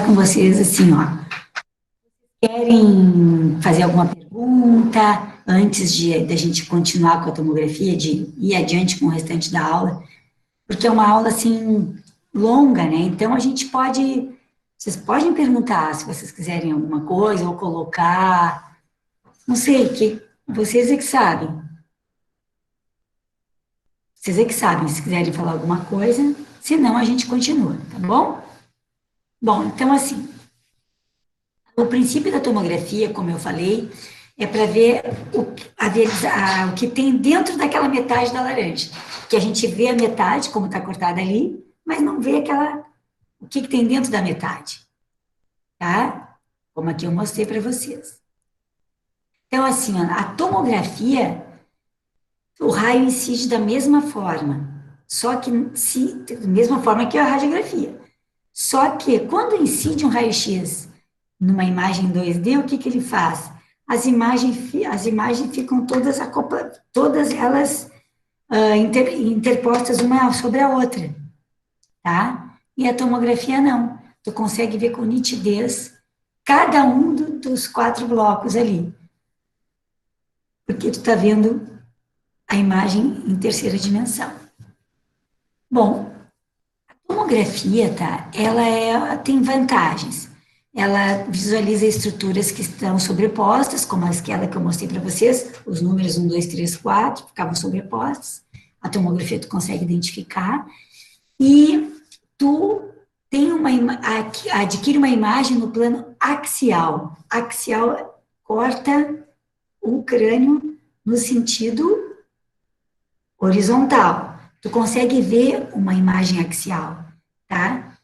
com vocês assim, ó. Querem fazer alguma pergunta antes da gente continuar com a tomografia, de ir adiante com o restante da aula? Porque é uma aula, assim, longa, né? Então, a gente pode... Vocês podem perguntar se vocês quiserem alguma coisa, ou colocar... Não sei, que vocês é que sabem. Vocês é que sabem se quiserem falar alguma coisa. Se não, a gente continua, tá bom? Bom, então, assim... O princípio da tomografia, como eu falei, é para ver o que tem dentro daquela metade da laranja. Que a gente vê a metade, como está cortada ali, mas não vê o que tem dentro da metade. Tá? Como aqui eu mostrei para vocês. Então, assim, ó, a tomografia, o raio incide da mesma forma. Só que, da mesma forma que a radiografia. Só que, quando incide um raio-x numa imagem 2D, o que ele faz? As imagens ficam todas acopladas, todas elas interpostas uma sobre a outra, tá? E a tomografia não. Tu consegue ver com nitidez cada um dos 4 blocos ali. Porque tu tá vendo a imagem em terceira dimensão. Bom, a tomografia, tá? Tem vantagens. Ela visualiza estruturas que estão sobrepostas, como aquela que eu mostrei para vocês, os números 1, 2, 3, 4 ficavam sobrepostos. A tomografia tu consegue identificar. E tu adquire uma imagem no plano axial. Axial corta o crânio no sentido horizontal. Tu consegue ver uma imagem axial, tá?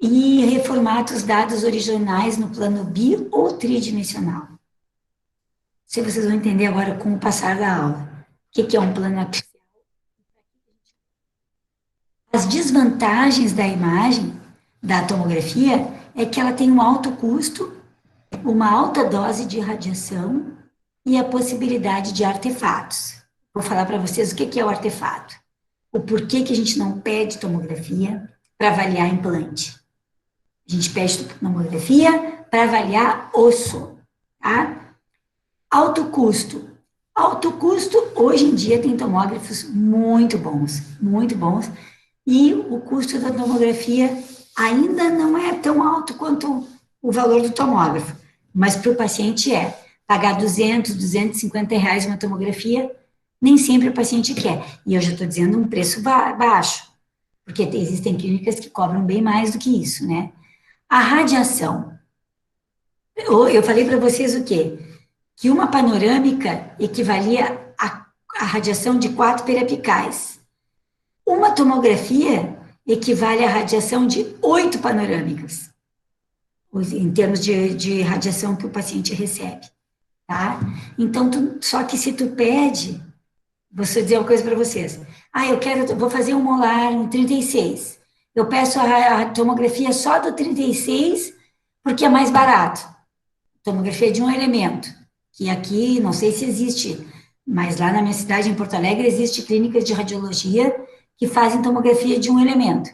E reformata os dados originais no plano bi ou tridimensional. Se vocês vão entender agora com o passar da aula. O que é um plano axial? As desvantagens da imagem, da tomografia, é que ela tem um alto custo, uma alta dose de radiação e a possibilidade de artefatos. Vou falar para vocês o que é o artefato. O porquê que a gente não pede tomografia para avaliar implante. A gente pede tomografia para avaliar osso, tá? Alto custo. Alto custo, hoje em dia tem tomógrafos muito bons, e o custo da tomografia ainda não é tão alto quanto o valor do tomógrafo, mas para o paciente é. Pagar 200, 250 reais uma tomografia, nem sempre o paciente quer. E eu já estou dizendo um preço baixo, porque existem clínicas que cobram bem mais do que isso, né? A radiação. Eu falei para vocês o quê? Que uma panorâmica equivalia à radiação de 4 periapicais. Uma tomografia equivale à radiação de 8 panorâmicas, em termos de radiação que o paciente recebe, tá? Então, só que se tu pede, vou dizer uma coisa para vocês. Vou fazer um molar no 36. Eu peço a tomografia só do 36, porque é mais barato. Tomografia de um elemento, que aqui, não sei se existe, mas lá na minha cidade, em Porto Alegre, existe clínicas de radiologia que fazem tomografia de um elemento.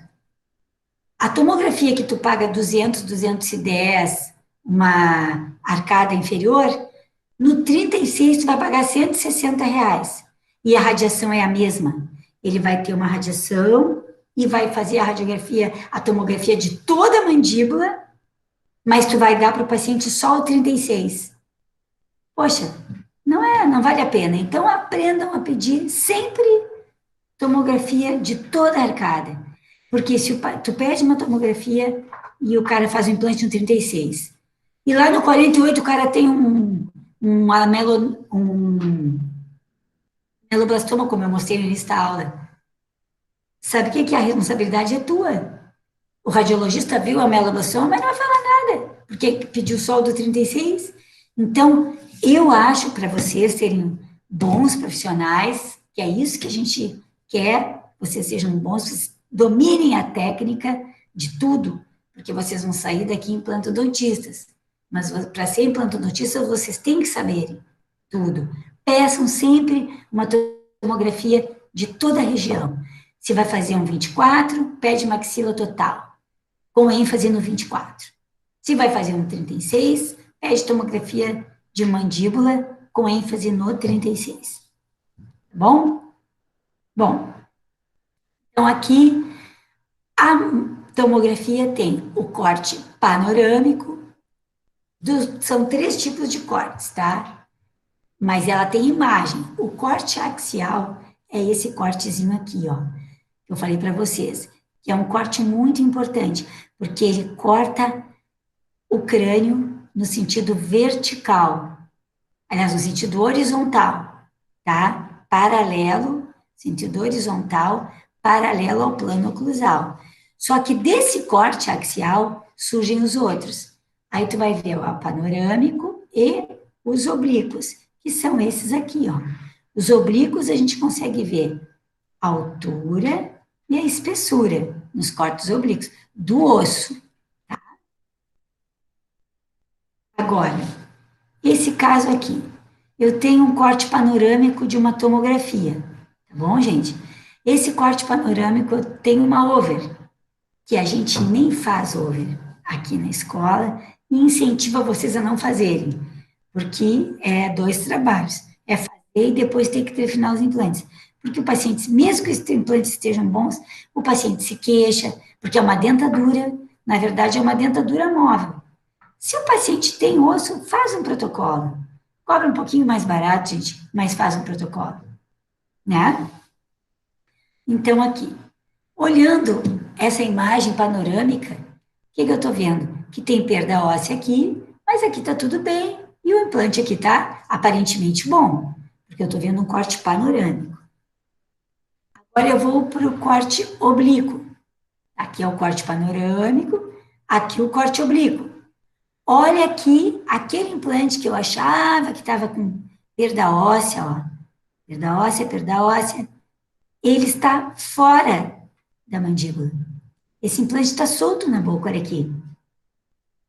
A tomografia que tu paga 200, 210, uma arcada inferior, no 36 tu vai pagar 160 reais. E a radiação é a mesma. Ele vai ter uma radiação e vai fazer a tomografia de toda a mandíbula, mas tu vai dar para o paciente só o 36. Poxa, não vale a pena. Então aprendam a pedir sempre tomografia de toda a arcada. Porque se tu pede uma tomografia e o cara faz um implante no 36, e lá no 48 o cara tem um meloblastoma, como eu mostrei no início da aula. Sabe o que é? A responsabilidade é tua. O radiologista viu a meloblastoma, mas não vai falar nada, porque pediu só o do 36. Então, eu acho para vocês serem bons profissionais, que é isso que a gente quer, vocês sejam bons, vocês dominem a técnica de tudo, porque vocês vão sair daqui implantodontistas. Mas para ser implantodontistas, vocês têm que saber tudo. Peçam sempre uma tomografia de toda a região. Se vai fazer um 24, pede maxila total, com ênfase no 24. Se vai fazer um 36, pede tomografia de mandíbula com ênfase no 36. Tá bom? Bom, então aqui a tomografia tem o corte panorâmico, são 3 tipos de cortes, tá? Mas ela tem imagem. O corte axial é esse cortezinho aqui, ó, que eu falei para vocês, que é um corte muito importante, porque ele corta o crânio no sentido vertical, aliás, no sentido horizontal, tá? Paralelo, sentido horizontal, paralelo ao plano oclusal. Só que desse corte axial surgem os outros. Aí tu vai ver o panorâmico e os oblíquos, que são esses aqui, ó. Os oblíquos a gente consegue ver a altura e a espessura nos cortes oblíquos do osso. Agora, esse caso aqui, eu tenho um corte panorâmico de uma tomografia, tá bom, gente? Esse corte panorâmico eu tenho uma over, que a gente nem faz over aqui na escola e incentiva vocês a não fazerem, porque é 2 trabalhos, é fazer e depois ter que trefinar os implantes. Porque o paciente, mesmo que os implantes estejam bons, o paciente se queixa, porque é uma dentadura, na verdade é uma dentadura móvel. Se o paciente tem osso, faz um protocolo. Cobra um pouquinho mais barato, gente, mas faz um protocolo, né? Então, aqui, olhando essa imagem panorâmica, o que, que eu estou vendo? Que tem perda óssea aqui, mas aqui está tudo bem, e o implante aqui está aparentemente bom, porque eu estou vendo um corte panorâmico. Agora eu vou para o corte oblíquo. Aqui é o corte panorâmico, aqui o corte oblíquo. Olha aqui, aquele implante que eu achava que estava com perda óssea, ó. Perda óssea. Ele está fora da mandíbula. Esse implante está solto na boca, olha aqui.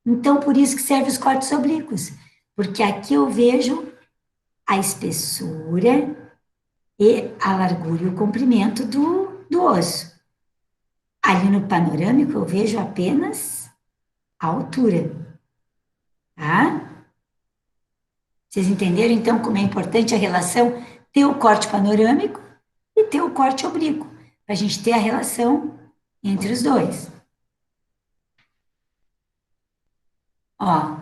Então, por isso que servem os cortes oblíquos. Porque aqui eu vejo a espessura e a largura e o comprimento do osso. Ali no panorâmico eu vejo apenas a altura. Tá? Vocês entenderam, então, como é importante a relação ter o corte panorâmico e ter o corte oblíquo, para a gente ter a relação entre os dois. Ó,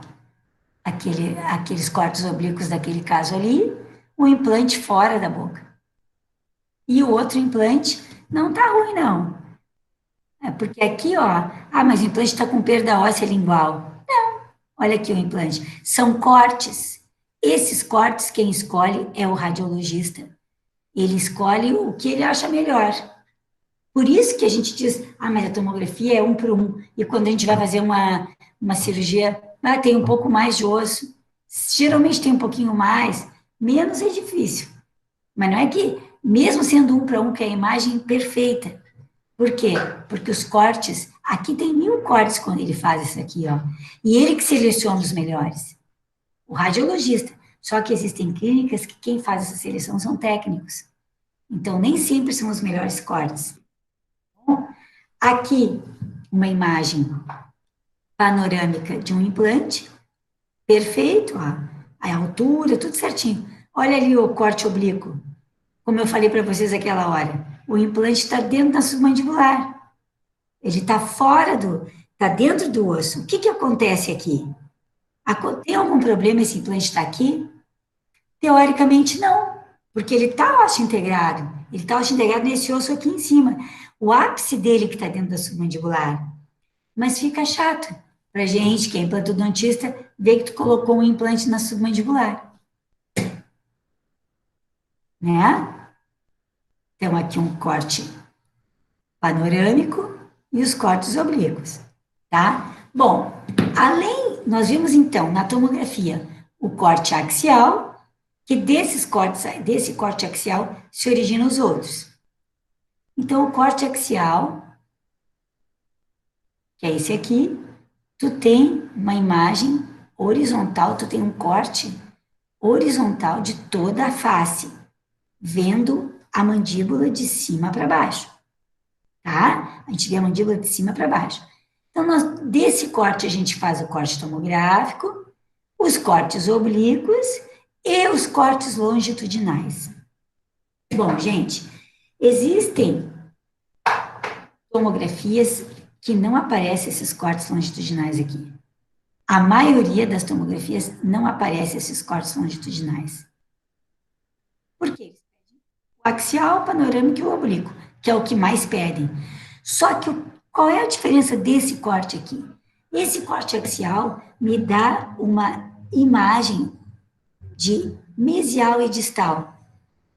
aqueles cortes oblíquos daquele caso ali, o implante fora da boca. E o outro implante não tá ruim, não. É porque aqui, ó, mas o implante está com perda óssea lingual. Não, olha aqui o implante. São cortes. Esses cortes, quem escolhe é o radiologista. Ele escolhe o que ele acha melhor. Por isso que a gente diz, mas a tomografia é 1 por 1. E quando a gente vai fazer uma cirurgia, tem um pouco mais de osso. Geralmente tem um pouquinho mais, menos é difícil. Mas não é que, mesmo sendo 1 para 1, que é a imagem perfeita. Por quê? Porque os cortes, aqui tem 1000 cortes quando ele faz isso aqui, ó. E ele que seleciona os melhores. O radiologista. Só que existem clínicas que quem faz essa seleção são técnicos. Então, nem sempre são os melhores cortes. Aqui, uma imagem panorâmica de um implante, perfeito, ó, a altura, tudo certinho. Olha ali o corte oblíquo, como eu falei para vocês aquela hora, o implante está dentro da submandibular, ele está fora está dentro do osso. O que que acontece aqui? Tem algum problema esse implante está aqui? Teoricamente não, porque ele está osso integrado, ele está osso integrado nesse osso aqui em cima, o ápice dele que está dentro da submandibular. Mas fica chato pra gente, que é implantodontista, ver que tu colocou um implante na submandibular. Né? Então, aqui um corte panorâmico e os cortes oblíquos, tá? Bom, nós vimos então na tomografia o corte axial, que desse corte axial se originam os outros. Então, o corte axial, que é esse aqui, tu tem uma imagem horizontal, tu tem um corte horizontal de toda a face, vendo a mandíbula de cima para baixo, tá? A gente vê a mandíbula de cima para baixo. Então, desse corte, a gente faz o corte tomográfico, os cortes oblíquos e os cortes longitudinais. Bom, gente, existem tomografias que não aparecem esses cortes longitudinais aqui. A maioria das tomografias não aparece esses cortes longitudinais. Por quê? O axial, o panorâmico e o oblíquo, que é o que mais pedem. Só que qual é a diferença desse corte aqui? Esse corte axial me dá uma imagem de mesial e distal,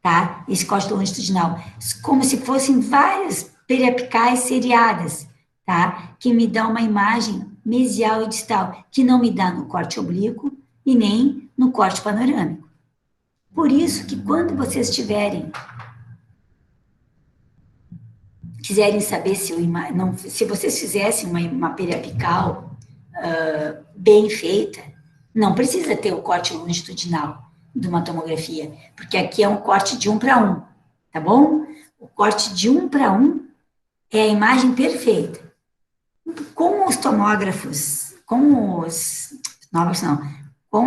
tá? Esse corte longitudinal, como se fossem várias periapicais seriadas, tá? Que me dá uma imagem mesial e distal, que não me dá no corte oblíquo e nem no corte panorâmico. Por isso que quando vocês quiserem saber se vocês fizessem uma periapical bem feita, não precisa ter o corte longitudinal de uma tomografia, porque aqui é um corte de 1 para 1, tá bom? O corte de 1 para 1 é a imagem perfeita. Com os tomógrafos, com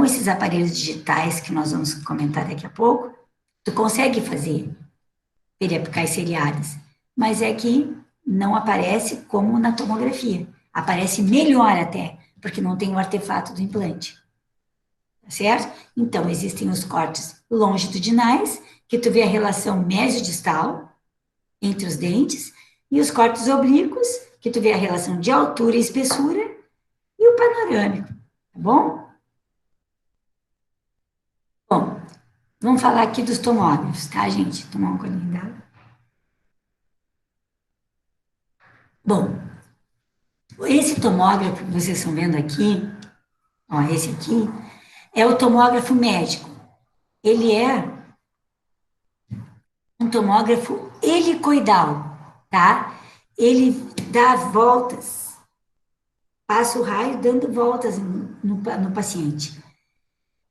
esses aparelhos digitais que nós vamos comentar daqui a pouco, tu consegue fazer periapicais seriadas, mas é que não aparece como na tomografia. Aparece melhor até, porque não tem o artefato do implante. Tá certo? Então, existem os cortes longitudinais, que tu vê a relação mesiodistal entre os dentes, e os cortes oblíquos, que tu vê a relação de altura e espessura, e o panorâmico, tá bom? Bom, vamos falar aqui dos tomógrafos, tá, gente? Tomar um colinho d'água. Bom, esse tomógrafo que vocês estão vendo aqui, ó, esse aqui, é o tomógrafo médico. Ele é um tomógrafo helicoidal, tá? Ele dá voltas, passa o raio dando voltas no paciente.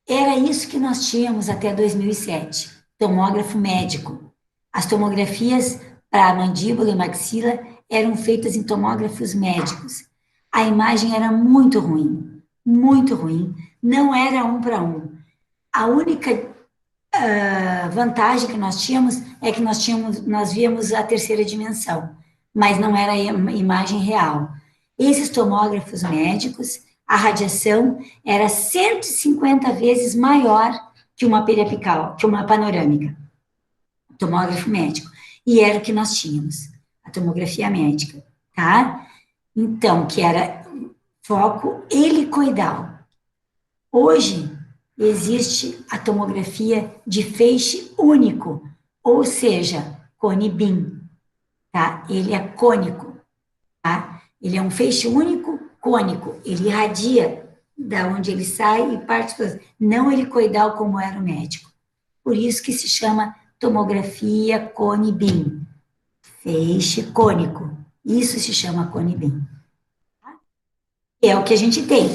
Era isso que nós tínhamos até 2007, tomógrafo médico. As tomografias para mandíbula e maxila eram feitas em tomógrafos médicos. A imagem era muito ruim, não era 1 para 1. A única vantagem que nós tínhamos é que nós víamos a terceira dimensão, mas não era a imagem real. Esses tomógrafos médicos, a radiação era 150 vezes maior que uma periapical, que uma panorâmica, tomógrafo médico. E era o que nós tínhamos, a tomografia médica, tá? Então, que era foco helicoidal. Hoje, existe a tomografia de feixe único, ou seja, cone beam, tá? Ele é cônico, tá? Ele é um feixe único, cônico. Ele irradia da onde ele sai e parte para não helicoidal como era o médico. Por isso que se chama tomografia cone beam, feixe cônico. Isso se chama cone beam. Tá? É o que a gente tem.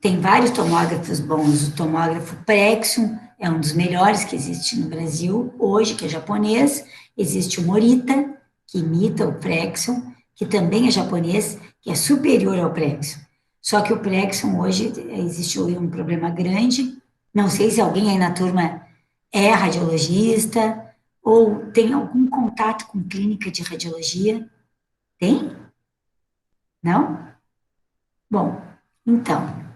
Tem vários tomógrafos bons. O tomógrafo Prexium é um dos melhores que existe no Brasil hoje, que é japonês. Existe o Morita, que imita o Prexium, que também é japonês, que é superior ao Prexium. Só que o Prexium hoje existe um problema grande. Não sei se alguém aí na turma é radiologista ou tem algum contato com clínica de radiologia. Tem? Não? Bom, então,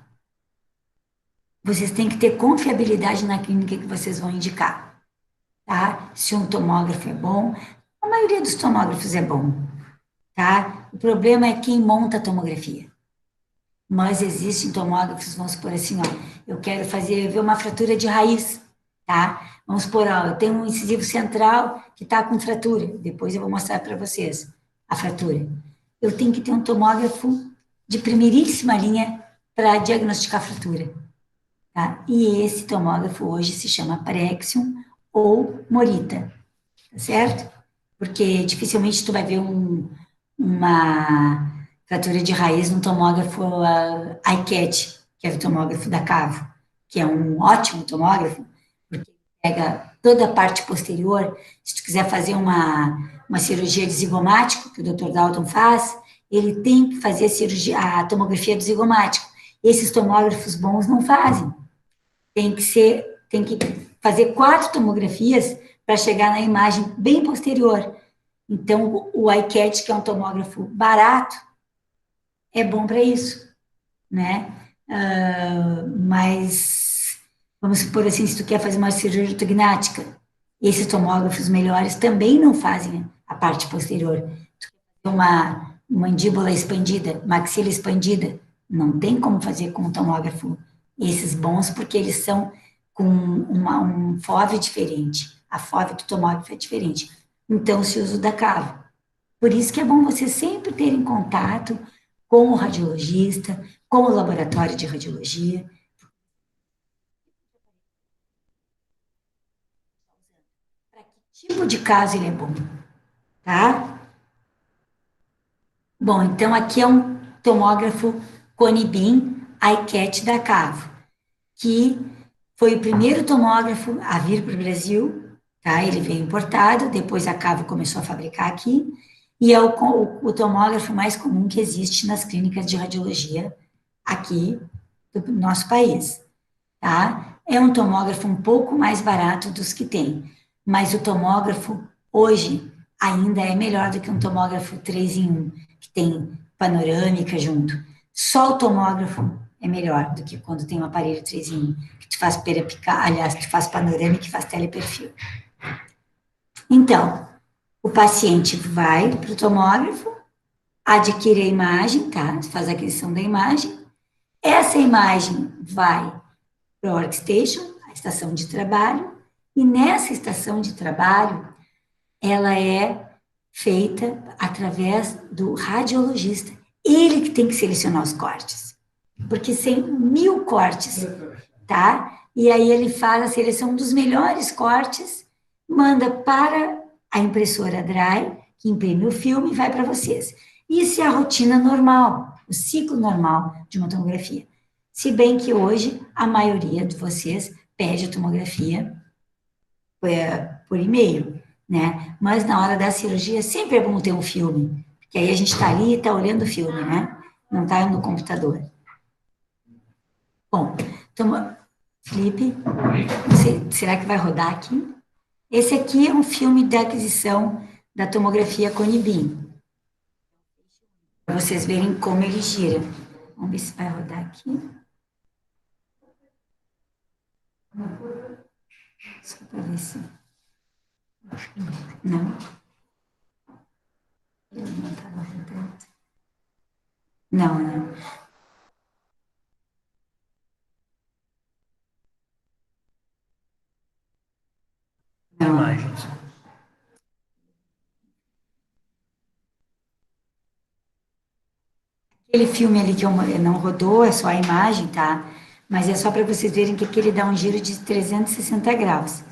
vocês têm que ter confiabilidade na clínica que vocês vão indicar, tá? Se um tomógrafo é bom, a maioria dos tomógrafos é bom, tá? O problema é quem monta a tomografia. Mas existem tomógrafos, vamos supor assim, ó, eu quero ver uma fratura de raiz, tá? Vamos supor, ó, eu tenho um incisivo central que está com fratura, depois eu vou mostrar para vocês a fratura. Eu tenho que ter um tomógrafo de primeiríssima linha para diagnosticar a fratura. Tá? E esse tomógrafo hoje se chama Prexium ou Morita, tá certo? Porque dificilmente tu vai ver uma fratura de raiz no tomógrafo iCat, que é o tomógrafo da Cavo, que é um ótimo tomógrafo, porque pega toda a parte posterior. Se tu quiser fazer uma cirurgia de zigomático, que o Dr. Dalton faz, ele tem que fazer a tomografia do zigomático. Esses tomógrafos bons não fazem. Tem que fazer 4 tomografias para chegar na imagem bem posterior. Então, o iCat, que é um tomógrafo barato, é bom para isso, né? Mas, vamos supor assim, se tu quer fazer uma cirurgia ortognática, esses tomógrafos melhores também não fazem a parte posterior. Uma mandíbula expandida, maxila expandida, não tem como fazer com o tomógrafo esses bons, porque eles são com um FOV diferente. A FOV do tomógrafo é diferente. Então, se usa o da cavo. Por isso que é bom você sempre ter em contato com o radiologista, com o laboratório de radiologia. Para que tipo de caso ele é bom, tá? Bom, então aqui é um tomógrafo Conibin iCat da Cavo, que foi o primeiro tomógrafo a vir para o Brasil, tá? Ele veio importado, depois a Cavo começou a fabricar aqui, e é o tomógrafo mais comum que existe nas clínicas de radiologia aqui do nosso país, tá? É um tomógrafo um pouco mais barato dos que tem, mas o tomógrafo hoje ainda é melhor do que um tomógrafo 3 em 1, que tem panorâmica junto. Só o tomógrafo é melhor do que quando tem um aparelho 3 em 1, que tu faz periapical, aliás, tu faz panorâmica e faz teleperfil. Então, o paciente vai para o tomógrafo, adquire a imagem, tá? Faz a aquisição da imagem. Essa imagem vai para a workstation, a estação de trabalho, e nessa estação de trabalho, ela é feita através do radiologista. Ele que tem que selecionar os cortes, porque tem 1000 cortes, tá? E aí ele faz a seleção dos melhores cortes, manda para a impressora Dry, que imprime o filme e vai para vocês. Isso é a rotina normal, o ciclo normal de uma tomografia. Se bem que hoje a maioria de vocês pede a tomografia por e-mail, né? Mas na hora da cirurgia sempre é bom ter um filme, porque aí a gente está ali e está olhando o filme, né? Não está no computador. Bom, então, Felipe, será que vai rodar aqui? Esse aqui é um filme da aquisição da tomografia Conibin, para vocês verem como ele gira. Vamos ver se vai rodar aqui. Só para ver se... Não. Ele não estava rodando. Não, não. Não. Imagens. Aquele filme ali que eu não rodou, é só a imagem, tá? Mas é só para vocês verem que aqui ele dá um giro de 360 graus.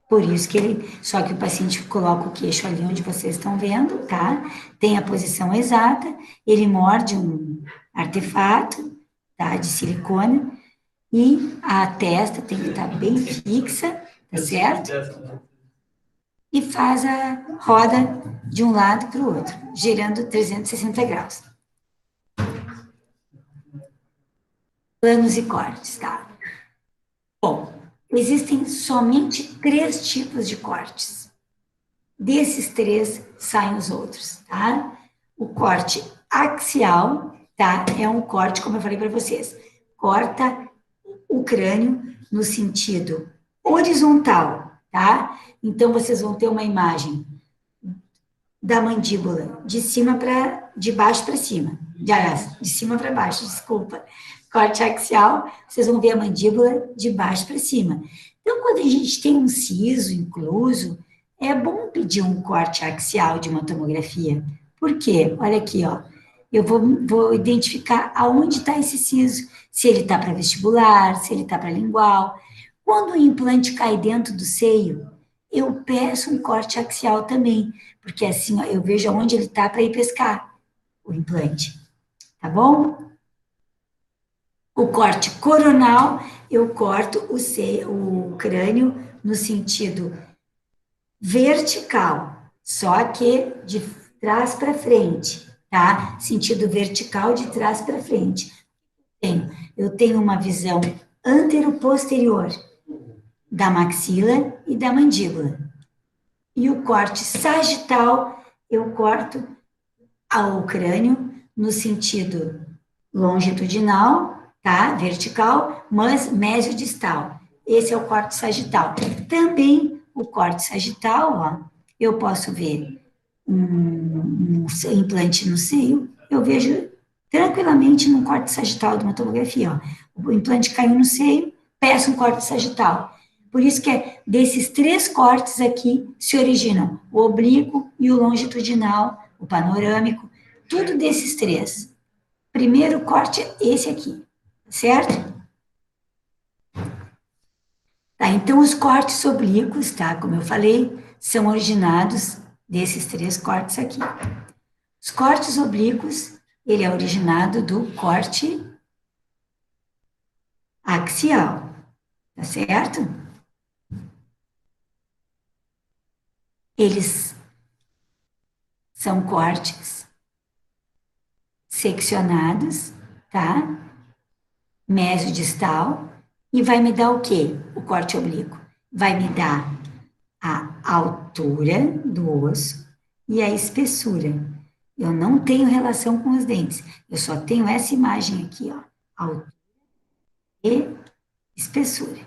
Por isso que ele, só que o paciente coloca o queixo ali onde vocês estão vendo, tá? Tem a posição exata, ele morde um artefato, tá? De silicone, e a testa tem que estar bem fixa, tá certo? E faz a roda de um lado para o outro, girando 360 graus. Planos e cortes, tá? Bom, existem somente 3 tipos de cortes. Desses 3 saem os outros, tá? O corte axial, tá? É um corte, como eu falei para vocês, corta o crânio no sentido horizontal, tá? Então, vocês vão ter uma imagem da mandíbula de baixo para cima. De cima para baixo, desculpa. Corte axial, vocês vão ver a mandíbula de baixo para cima. Então, quando a gente tem um siso incluso, é bom pedir um corte axial de uma tomografia. Por quê? Olha aqui, ó. Eu vou identificar aonde está esse siso, se ele está para vestibular, se ele está para lingual. Quando o implante cai dentro do seio, eu peço um corte axial também, porque assim ó, eu vejo aonde ele está para ir pescar o implante. Tá bom? O corte coronal, eu corto o crânio no sentido vertical, só que de trás para frente, tá? Sentido vertical de trás para frente. Eu tenho uma visão antero-posterior da maxila e da mandíbula. E o corte sagital, eu corto ao crânio no sentido longitudinal, tá? Vertical, mas mesiodistal. Esse é o corte sagital. Também o corte sagital, ó, eu posso ver um implante no seio, eu vejo tranquilamente num corte sagital de uma tomografia, ó. O implante caiu no seio, peço um corte sagital. Por isso que desses 3 cortes aqui se originam o oblíquo e o longitudinal, o panorâmico, tudo desses 3. Primeiro corte é esse aqui, certo? Tá, então os cortes oblíquos, tá, como eu falei, são originados desses 3 cortes aqui. Os cortes oblíquos, ele é originado do corte axial, tá certo? Eles são cortes seccionados, tá? Mesiodistal, e vai me dar o quê? O corte oblíquo. Vai me dar a altura do osso e a espessura. Eu não tenho relação com os dentes. Eu só tenho essa imagem aqui, ó. Altura e espessura,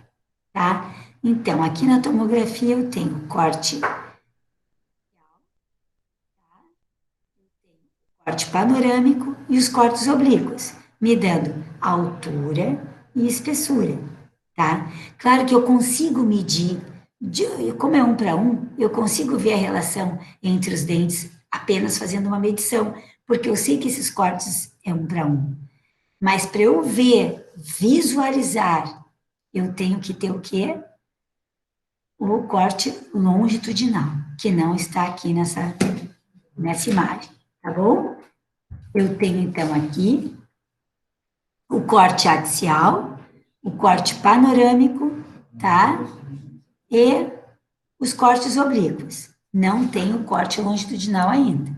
tá? Então, aqui na tomografia eu tenho corte panorâmico e os cortes oblíquos, me dando altura e espessura, tá? Claro que eu consigo medir, como é 1 para 1, eu consigo ver a relação entre os dentes apenas fazendo uma medição, porque eu sei que esses cortes é 1 para 1. Mas para eu ver, visualizar, eu tenho que ter o quê? O corte longitudinal, que não está aqui nessa imagem, tá bom? Eu tenho, então, aqui o corte axial, o corte panorâmico, tá? E os cortes oblíquos. Não tem o corte longitudinal ainda,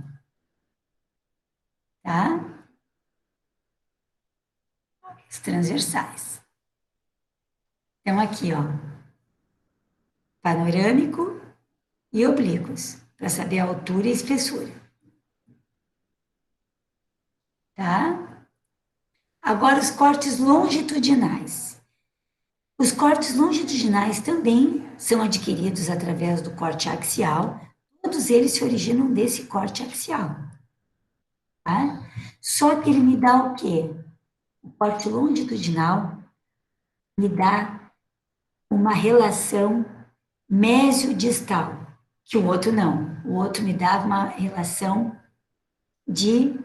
tá? Os transversais. Então, aqui, ó, panorâmico e oblíquos, para saber a altura e espessura. Tá? Agora, os cortes longitudinais. Os cortes longitudinais também são adquiridos através do corte axial. Todos eles se originam desse corte axial. Tá? Só que ele me dá o quê? O corte longitudinal me dá uma relação mesiodistal, que o outro não. O outro me dava uma relação de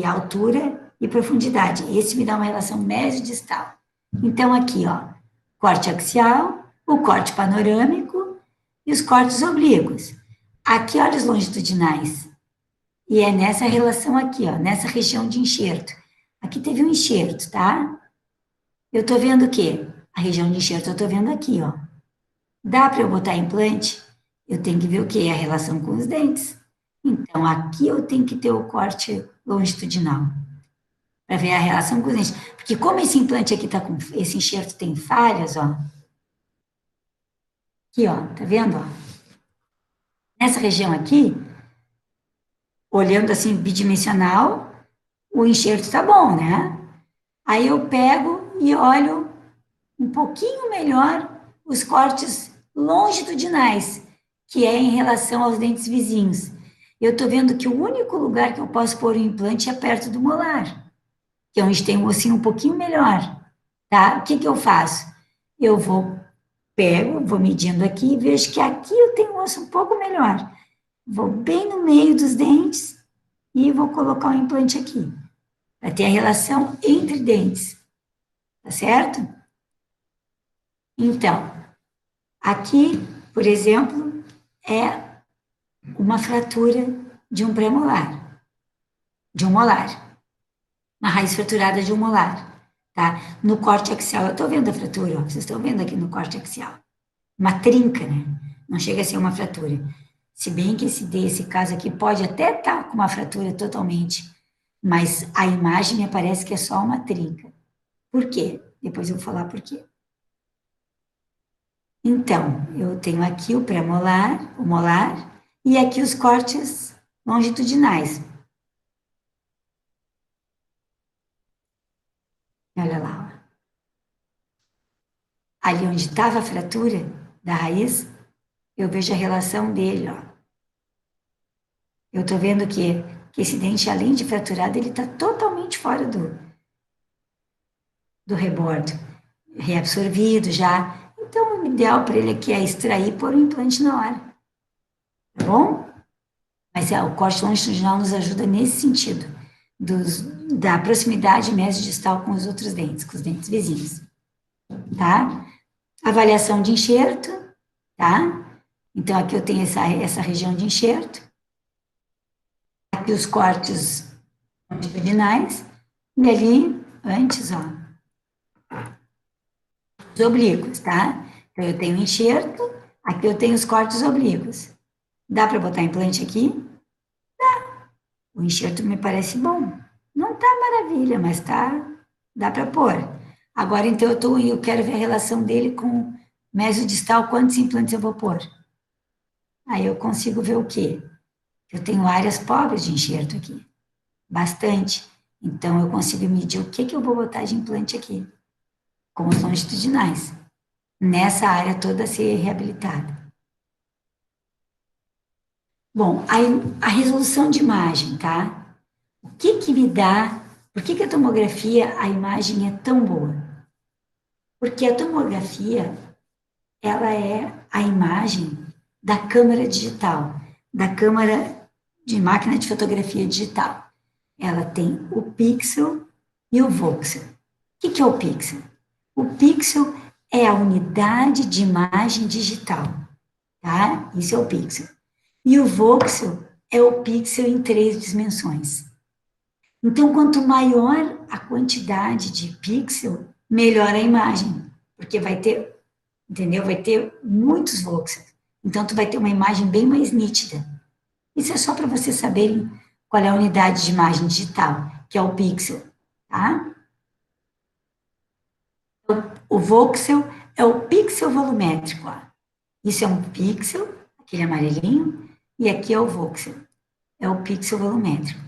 altura e profundidade. Esse me dá uma relação mesiodistal. Então, aqui, ó, corte axial, o corte panorâmico e os cortes oblíquos. Aqui, olha os longitudinais. E é nessa relação aqui, ó, nessa região de enxerto. Aqui teve um enxerto, tá? Eu tô vendo o quê? A região de enxerto eu tô vendo aqui, ó. Dá para eu botar implante? Eu tenho que ver o quê? A relação com os dentes. Então, aqui eu tenho que ter o corte longitudinal, para ver a relação com os dentes. Porque como esse implante aqui tá com, esse enxerto tem falhas, ó. Aqui, ó, tá vendo, ó? Nessa região aqui, olhando assim bidimensional, o enxerto tá bom, né? Aí eu pego e olho um pouquinho melhor os cortes longitudinais, que é em relação aos dentes vizinhos. Eu tô vendo que o único lugar que eu posso pôr o implante é perto do molar, que é onde tem um ossinho um pouquinho melhor, tá? O que que eu faço? Eu vou medindo aqui e vejo que aqui eu tenho um osso um pouco melhor. Vou bem no meio dos dentes e vou colocar o implante aqui, para ter a relação entre dentes, tá certo? Então, aqui, por exemplo, é uma fratura de um pré-molar, de um molar, uma raiz fraturada de um molar, tá? No corte axial, eu estou vendo a fratura, ó, vocês estão vendo aqui no corte axial, uma trinca, né? Não chega a ser uma fratura. Se bem que esse caso aqui pode até estar com uma fratura totalmente, mas a imagem me parece que é só uma trinca. Por quê? Depois eu vou falar por quê. Então, eu tenho aqui o pré-molar, o molar, e aqui os cortes longitudinais. Olha lá, ó. Ali onde estava a fratura da raiz, eu vejo a relação dele, ó. Eu estou vendo que esse dente, além de fraturado, ele está totalmente fora do rebordo, reabsorvido já. Então, o ideal para ele aqui é extrair e pôr o implante na hora, tá bom? Mas o corte longitudinal nos ajuda nesse sentido, da proximidade mesodistal com os outros dentes, com os dentes vizinhos, tá? Avaliação de enxerto, tá? Então, aqui eu tenho essa região de enxerto, aqui os cortes longitudinais, e ali, antes, ó, os oblíquos, tá? Então, eu tenho enxerto, aqui eu tenho os cortes oblíquos. Dá para botar implante aqui? Dá. O enxerto me parece bom. Não tá maravilha, mas dá para pôr. Agora, então, eu quero ver a relação dele com mesodistal, quantos implantes eu vou pôr. Aí eu consigo ver o quê? Eu tenho áreas pobres de enxerto aqui, bastante. Então, eu consigo medir o que eu vou botar de implante aqui, com os longitudinais, nessa área toda a ser reabilitada. Bom, aí a resolução de imagem, tá? O que me dá, por que a tomografia, a imagem é tão boa? Porque a tomografia, ela é a imagem da câmara digital, da câmara de máquina de fotografia digital. Ela tem o pixel e o voxel. O que é o pixel? O pixel é a unidade de imagem digital, tá? Isso é o pixel. E o voxel é o pixel em 3 dimensões. Então, quanto maior a quantidade de pixel, melhor a imagem, porque vai ter, entendeu? Vai ter muitos voxels. Então, tu vai ter uma imagem bem mais nítida. Isso é só para vocês saberem qual é a unidade de imagem digital, que é o pixel, tá? O voxel é o pixel volumétrico, ó. Isso é um pixel, aquele amarelinho, e aqui é o voxel, é o pixel volumétrico,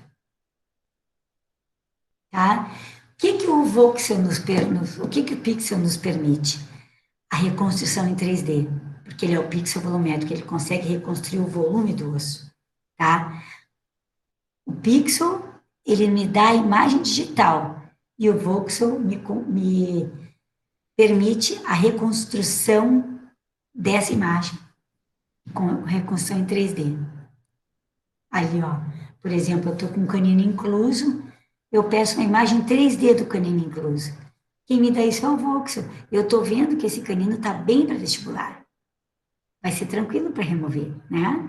tá? O que o voxel o que o pixel nos permite? A reconstrução em 3D, porque ele é o pixel volumétrico, ele consegue reconstruir o volume do osso, tá? O pixel, ele me dá a imagem digital, e o voxel me permite a reconstrução dessa imagem, com reconstrução em 3D. Ali, ó, por exemplo, eu estou com um canino incluso, eu peço uma imagem 3D do canino incluso. Quem me dá isso é o voxel. Eu estou vendo que esse canino está bem para vestibular. Vai ser tranquilo para remover, né?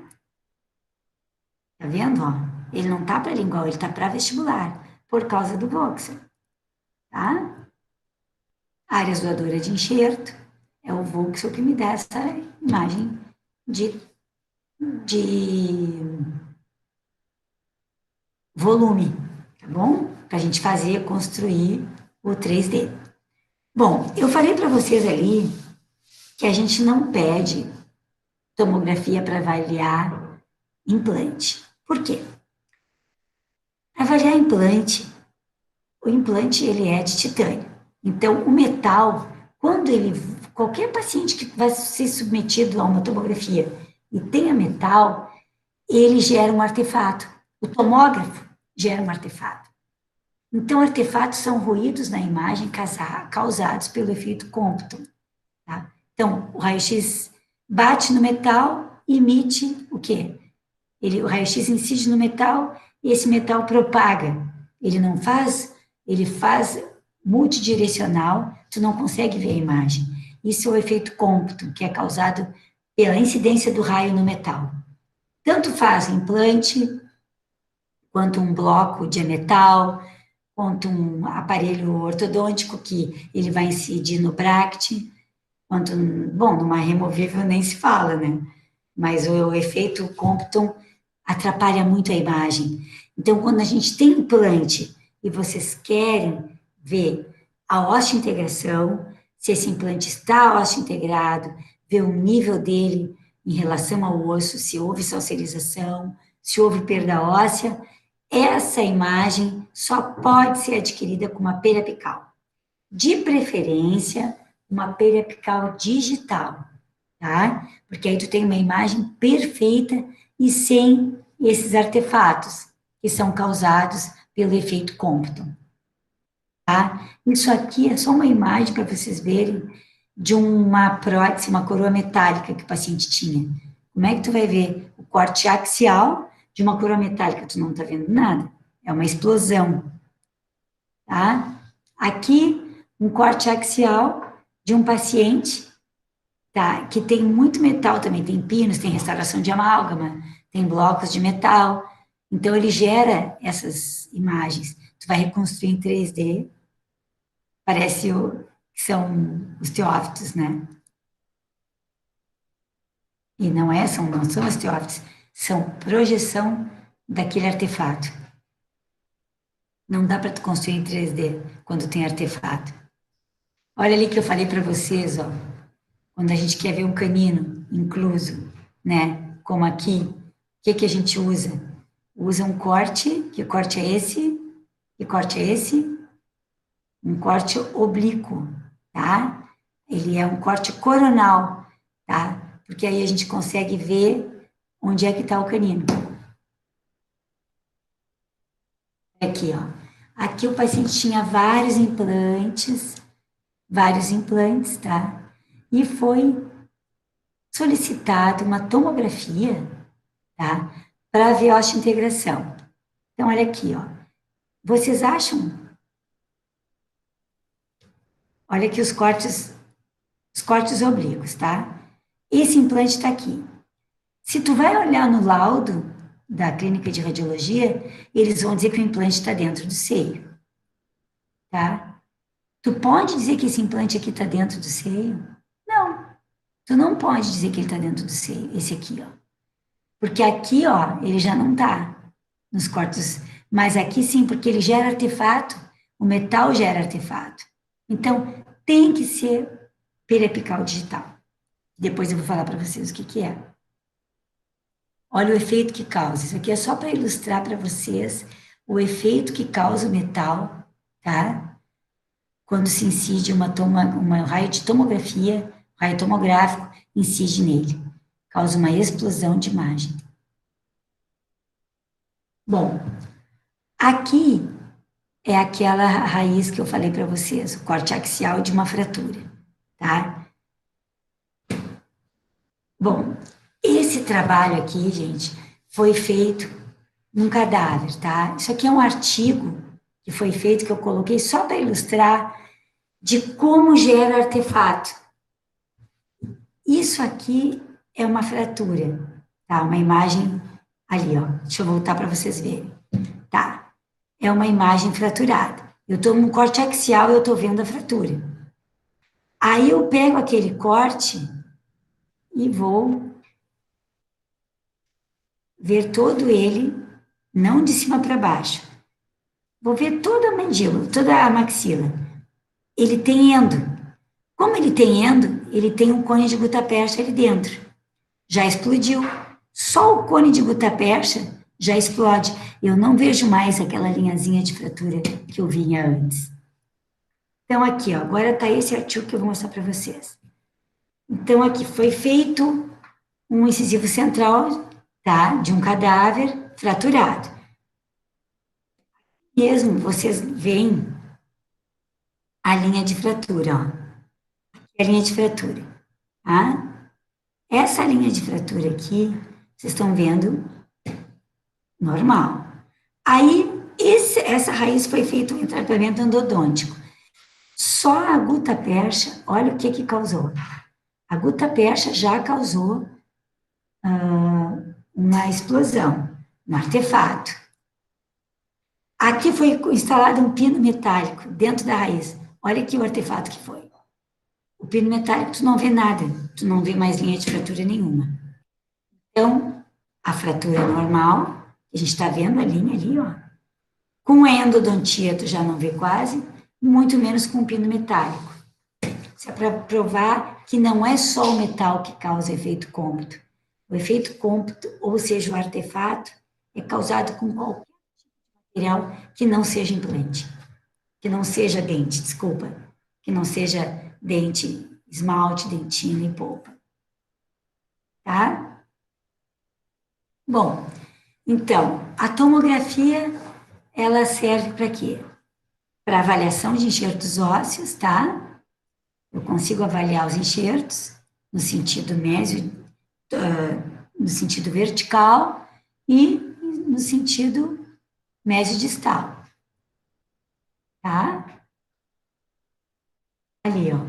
Tá vendo, ó? Ele não tá para lingual, ele tá para vestibular, por causa do voxel, tá? Áreas doadoras de enxerto, é o voxel que me dá essa imagem de volume, tá bom? Para a gente fazer, construir o 3D. Bom, eu falei para vocês ali que a gente não pede tomografia para avaliar implante. Por quê? Para avaliar implante, o implante ele é de titânio. Então, o metal, qualquer paciente que vai ser submetido a uma tomografia e tenha metal, ele gera um artefato. O tomógrafo gera um artefato. Então, artefatos são ruídos na imagem causados pelo efeito Compton. Tá? Então, o raio-x bate no metal e emite o quê? O raio-x incide no metal e esse metal propaga. Ele faz multidirecional, tu não consegue ver a imagem. Isso é o efeito Compton, que é causado pela incidência do raio no metal. Tanto faz implante, quanto um bloco de metal, quanto um aparelho ortodôntico que ele vai incidir no bract, quanto, bom, numa removível nem se fala, né? mas o efeito Compton atrapalha muito a imagem. Então, quando a gente tem implante e vocês querem ver a osteointegração, se esse implante está osteointegrado, ver o nível dele em relação ao osso, se houve salsarização, se houve perda óssea, essa imagem só pode ser adquirida com uma periapical. De preferência, uma periapical digital, tá? Porque aí tu tem uma imagem perfeita e sem esses artefatos que são causados pelo efeito Compton, tá? Isso aqui é só uma imagem para vocês verem de uma prótese, uma coroa metálica que o paciente tinha. Como é que tu vai ver o corte axial de uma coroa metálica? Tu não tá vendo nada. É uma explosão, tá? Aqui, um corte axial de um paciente, tá? Que tem muito metal também, tem pinos, tem restauração de amálgama, tem blocos de metal. Então, ele gera essas imagens. Tu vai reconstruir em 3D, parece que são os teófitos, né? E não são os teófitos, são projeção daquele artefato. Não dá para tu construir em 3D quando tem artefato. Olha ali que eu falei para vocês, ó. Quando a gente quer ver um canino incluso, né? Como aqui, o que a gente usa? Usa um corte, que corte é esse? Que corte é esse? Um corte oblíquo, tá? Ele é um corte coronal, tá? Porque aí a gente consegue ver onde é que está o canino. Aqui, ó. Aqui o paciente tinha vários implantes, tá? E foi solicitado uma tomografia, tá? Para ver a osteointegração. Então, olha aqui, ó. Vocês acham? Olha aqui os cortes oblíquos, tá? Esse implante está aqui. Se tu vai olhar no laudo da clínica de radiologia, eles vão dizer que o implante está dentro do seio, tá? Tu pode dizer que esse implante aqui está dentro do seio? Não, tu não pode dizer que ele está dentro do seio, esse aqui, ó. Porque aqui, ó, ele já não está nos cortes, mas aqui sim, porque ele gera artefato, o metal gera artefato. Então, tem que ser periapical digital. Depois eu vou falar para vocês o que é. Olha o efeito que causa. Isso aqui é só para ilustrar para vocês o efeito que causa o metal, tá? Quando se incide uma raio de tomografia, raio tomográfico, incide nele. Causa uma explosão de imagem. Bom, aqui é aquela raiz que eu falei para vocês, o corte axial de uma fratura, tá? Bom, esse trabalho aqui, gente, foi feito num cadáver, tá? Isso aqui é um artigo que foi feito, que eu coloquei só para ilustrar de como gera artefato. Isso aqui é uma fratura, tá? Uma imagem ali, ó. Deixa eu voltar para vocês verem. Tá? É uma imagem fraturada. Eu estou num corte axial e eu estou vendo a fratura. Aí eu pego aquele corte e vou ver todo ele, não de cima para baixo. Vou ver toda a mandíbula, toda a maxila. Ele tem endo. Como ele tem endo, ele tem um cone de gutta-percha ali dentro. Já explodiu. Só o cone de gutta-percha já explode. Eu não vejo mais aquela linhazinha de fratura que eu vinha antes. Então, aqui, ó, agora está esse artigo que eu vou mostrar para vocês. Então, aqui foi feito um incisivo central, tá? De um cadáver fraturado. Mesmo, vocês veem a linha de fratura, ó. Aqui é a linha de fratura, tá? Essa linha de fratura aqui, vocês estão vendo, normal. Aí, essa raiz foi feito um tratamento endodôntico. Só a gutta-percha, olha o que causou. A gutta-percha já causou uma explosão, um artefato. Aqui foi instalado um pino metálico dentro da raiz. Olha aqui o artefato que foi. O pino metálico, tu não vê nada, tu não vê mais linha de fratura nenhuma. Então, a fratura normal, a gente está vendo a linha ali, ó. Com a endodontia, tu já não vê quase, muito menos com o pino metálico. Isso é para provar que não é só o metal que causa efeito cômodo. O efeito cômodo, ou seja, o artefato, é causado com qualquer material que não seja implante, que não seja dente, desculpa, que não seja dente, esmalte, dentina e polpa, tá? Bom, então, a tomografia, ela serve para quê? Para avaliação de enxertos ósseos, tá? Eu consigo avaliar os enxertos no sentido mésio, no sentido vertical e no sentido mésio-distal, tá? Ali, ó.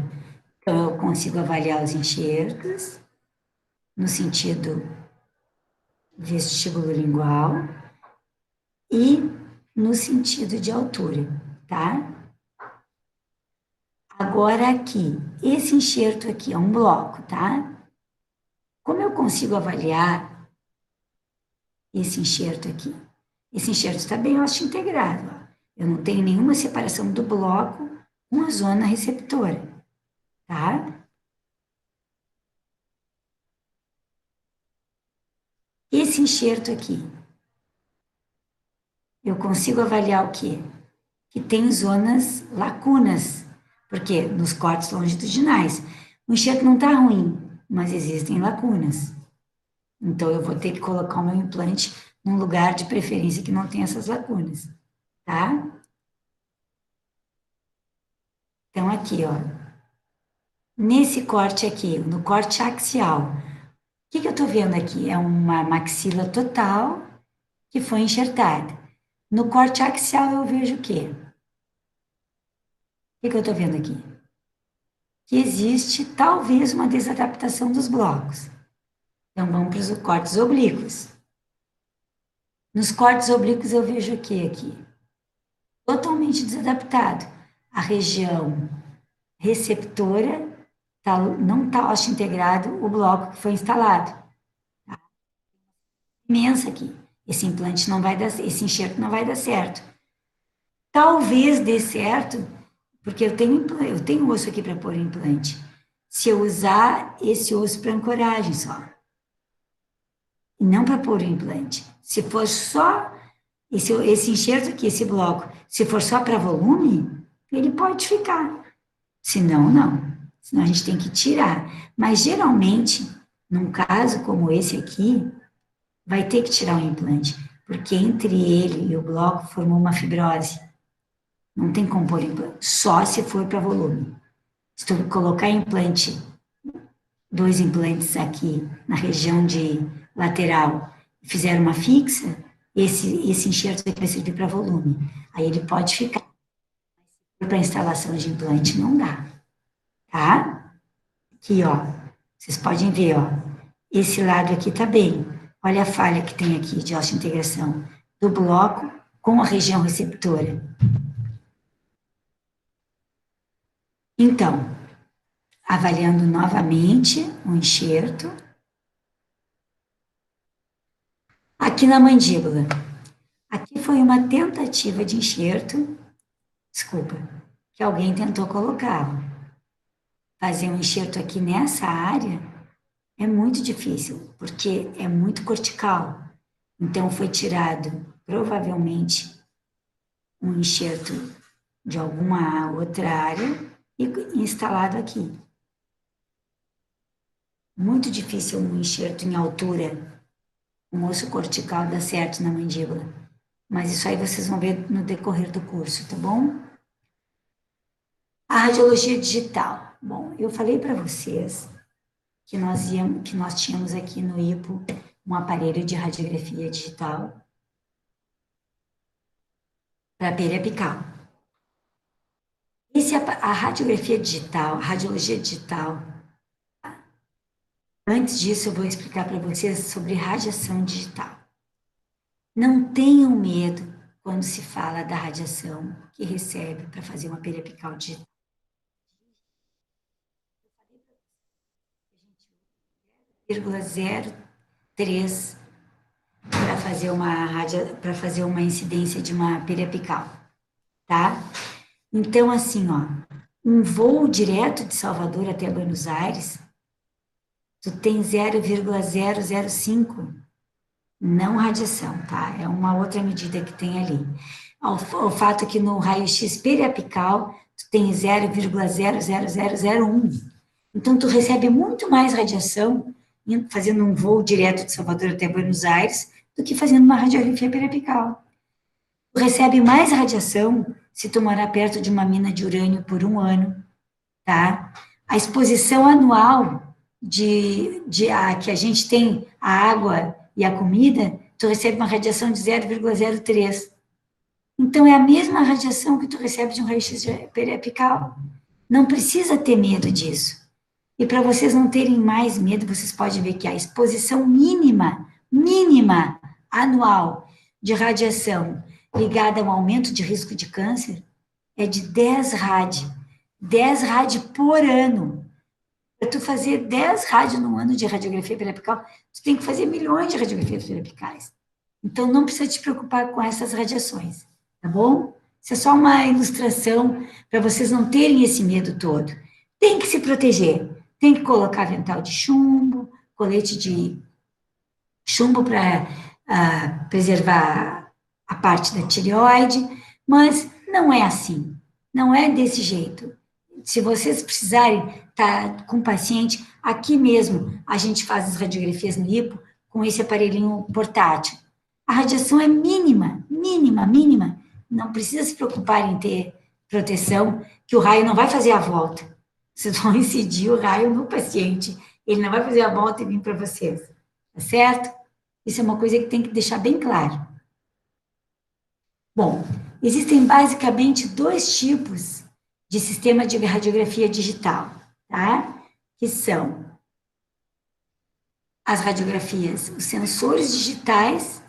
Então, eu consigo avaliar os enxertos no sentido vestíbulo-lingual e no sentido de altura, tá? Agora aqui, esse enxerto aqui é um bloco, tá? Como eu consigo avaliar esse enxerto aqui? Esse enxerto está bem ósseo integrado, ó. Eu não tenho nenhuma separação do bloco com a zona receptora, tá? Esse enxerto aqui, eu consigo avaliar o quê? Que tem zonas lacunas, porque nos cortes longitudinais, o enxerto não está ruim, mas existem lacunas. Então, eu vou ter que colocar o meu implante num lugar de preferência que não tem essas lacunas, tá? Então, aqui, ó, nesse corte aqui, no corte axial, o que eu tô vendo aqui? É uma maxila total que foi enxertada. No corte axial, eu vejo o quê? O que eu tô vendo aqui? Que existe, talvez, uma desadaptação dos blocos. Então, vamos para os cortes oblíquos. Nos cortes oblíquos, eu vejo o quê aqui? Totalmente desadaptado. A região receptora não está ósseo integrado o bloco que foi instalado. Imensa aqui. Esse implante não vai dar, esse enxerto não vai dar certo. Talvez dê certo, porque eu tenho osso aqui para pôr implante. Se eu usar esse osso para ancoragem só, e não para pôr o implante. Se for só esse enxerto aqui, esse bloco, se for só para volume, ele pode ficar. Se não, não. Senão a gente tem que tirar. Mas geralmente, num caso como esse aqui, vai ter que tirar o implante, porque entre ele e o bloco formou uma fibrose. Não tem como pôr implante, só se for para volume. Se tu colocar implante, dois implantes aqui na região de lateral, e fizer uma fixa, esse enxerto aqui vai servir para volume. Aí ele pode ficar. Para instalação de implante não dá, tá? Aqui, ó, vocês podem ver, ó, esse lado aqui tá bem. Olha a falha que tem aqui de osteointegração do bloco com a região receptora. Então, avaliando novamente o enxerto, aqui na mandíbula. Aqui foi uma tentativa de enxerto, desculpa, que alguém tentou colocar. Fazer um enxerto aqui nessa área é muito difícil, porque é muito cortical. Então, foi tirado, provavelmente, um enxerto de alguma outra área e instalado aqui. Muito difícil um enxerto em altura, um osso cortical dar certo na mandíbula. Mas isso aí vocês vão ver no decorrer do curso, tá bom? A radiologia digital. Bom, eu falei para vocês que nós tínhamos aqui no IPO um aparelho de radiografia digital para periapical. A radiografia digital, a radiologia digital, antes disso eu vou explicar para vocês sobre radiação digital. Não tenham medo quando se fala da radiação que recebe para fazer uma periapical digital. 0,03 3 para fazer uma incidência de uma periapical, tá? Então, assim, ó, um voo direto de Salvador até Buenos Aires, tu tem 0,005, não radiação, tá? É uma outra medida que tem ali. O fato que no raio-x periapical, tu tem 0,00001. Então, tu recebe muito mais radiação fazendo um voo direto de Salvador até Buenos Aires do que fazendo uma radiografia periapical. Tu recebe mais radiação se tu morar perto de uma mina de urânio por um ano, tá? A exposição anual que a gente tem a água e a comida, tu recebe uma radiação de 0,03. Então, é a mesma radiação que tu recebe de um raio-x periapical. Não precisa ter medo disso. E para vocês não terem mais medo, vocês podem ver que a exposição mínima anual de radiação ligada ao aumento de risco de câncer é de 10 rádio. 10 rádio por ano. Para tu fazer 10 rádio no ano de radiografia periapical, tu tem que fazer milhões de radiografias periapicais. Então, não precisa te preocupar com essas radiações, tá bom? Isso é só uma ilustração para vocês não terem esse medo todo. Tem que se proteger. Tem que colocar avental de chumbo, colete de chumbo para preservar a parte da tireoide, mas não é assim. Não é desse jeito. Se vocês precisarem estar com o paciente, aqui mesmo a gente faz as radiografias no hipo com esse aparelhinho portátil. A radiação é mínima. Não precisa se preocupar em ter proteção, que o raio não vai fazer a volta. Vocês vão incidir o raio no paciente. Ele não vai fazer a volta e vir para vocês. Tá certo? Isso é uma coisa que tem que deixar bem claro. Bom, existem basicamente 2 tipos de sistema de radiografia digital, tá? Que são as radiografias, os sensores digitais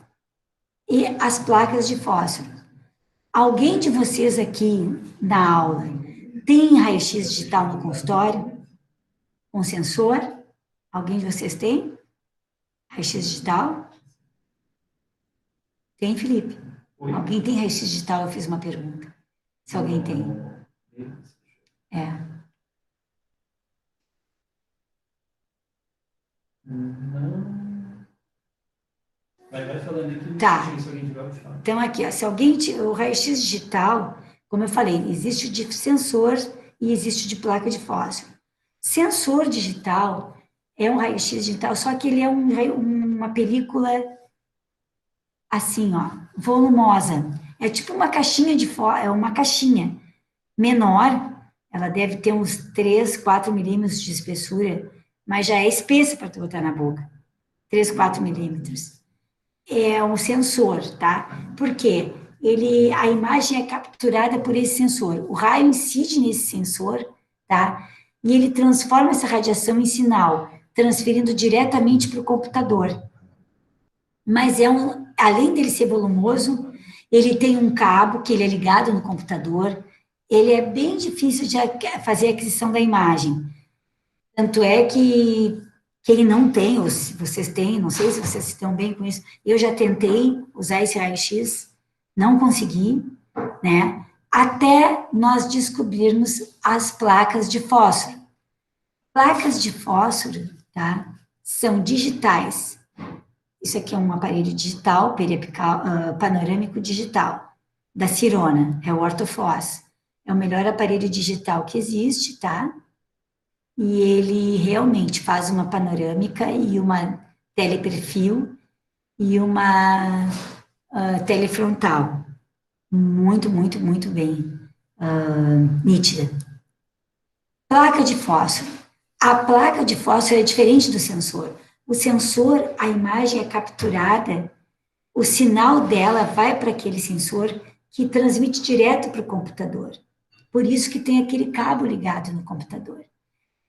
e as placas de fósforo. Alguém de vocês aqui na aula tem raio-x digital no consultório? Com sensor? Alguém de vocês tem? Raio-x digital? Tem, Felipe? Oi? Alguém tem raio-x digital? Eu fiz uma pergunta. Se alguém tem. Não. Vai falando aqui. Tá. Então, aqui, ó, se alguém... O raio-x digital, como eu falei, existe de sensor e existe de placa de fósforo. Sensor digital é um raio-x digital, só que ele é uma película assim, ó, volumosa. É tipo uma caixinha é uma caixinha menor, ela deve ter uns 3, 4 milímetros de espessura, mas já é espessa para tu botar na boca. 3, 4 milímetros. É um sensor, tá? Por quê? A imagem é capturada por esse sensor. O raio incide nesse sensor, tá? E ele transforma essa radiação em sinal, transferindo diretamente para o computador. Mas além dele ser volumoso, ele tem um cabo que ele é ligado no computador, ele é bem difícil de fazer a aquisição da imagem. Tanto é que quem não tem, ou se vocês têm, não sei se vocês estão bem com isso, eu já tentei usar esse raio-x, não consegui, né? Até nós descobrirmos as placas de fósforo. Placas de fósforo, tá? São digitais. Isso aqui é um aparelho digital, periapical, panorâmico digital, da Sirona, é o Ortofós. É o melhor aparelho digital que existe, tá? E ele realmente faz uma panorâmica e uma teleperfil e uma telefrontal. Muito bem nítida. Placa de fósforo. A placa de fósforo é diferente do sensor. O sensor, a imagem é capturada, o sinal dela vai para aquele sensor que transmite direto para o computador. Por isso que tem aquele cabo ligado no computador.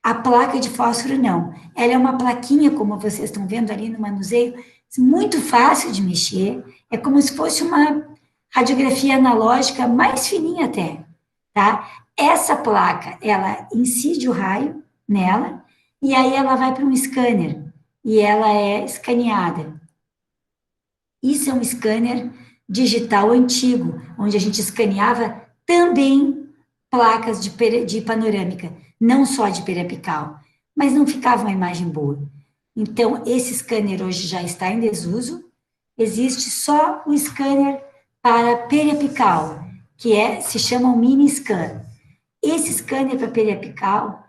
A placa de fósforo não. Ela é uma plaquinha, como vocês estão vendo ali no manuseio, muito fácil de mexer. É como se fosse uma radiografia analógica mais fininha até, tá? Essa placa, ela incide o raio nela e aí ela vai para um scanner. e ela é escaneada. Isso é um scanner digital antigo, onde a gente escaneava também placas de panorâmica, não só de periapical, mas não ficava uma imagem boa. Então, esse scanner hoje já está em desuso, existe só o scanner para periapical, se chama o mini scan. Esse scanner para periapical,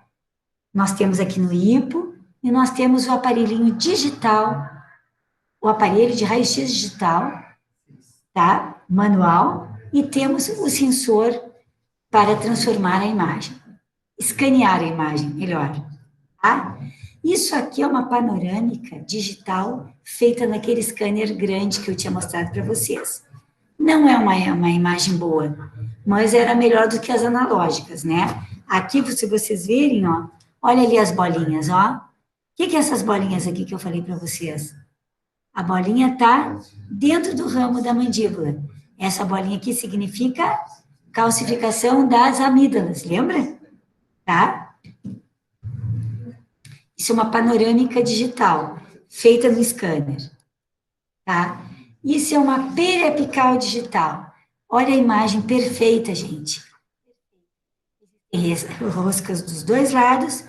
nós temos aqui no IPO, e nós temos o aparelhinho digital, o aparelho de raio-x digital, tá? Manual, e temos o sensor para transformar a imagem, escanear a imagem, melhor, tá? Isso aqui é uma panorâmica digital feita naquele scanner grande que eu tinha mostrado para vocês. Não é uma imagem boa, mas era melhor do que as analógicas, né? Aqui, se vocês verem, ó, olha ali as bolinhas, ó. O que é essas bolinhas aqui que eu falei para vocês? A bolinha está dentro do ramo da mandíbula. Essa bolinha aqui significa calcificação das amígdalas, lembra? Tá? Isso é uma panorâmica digital, feita no scanner. Tá? Isso é uma periapical digital. Olha a imagem perfeita, gente. Roscas dos dois lados,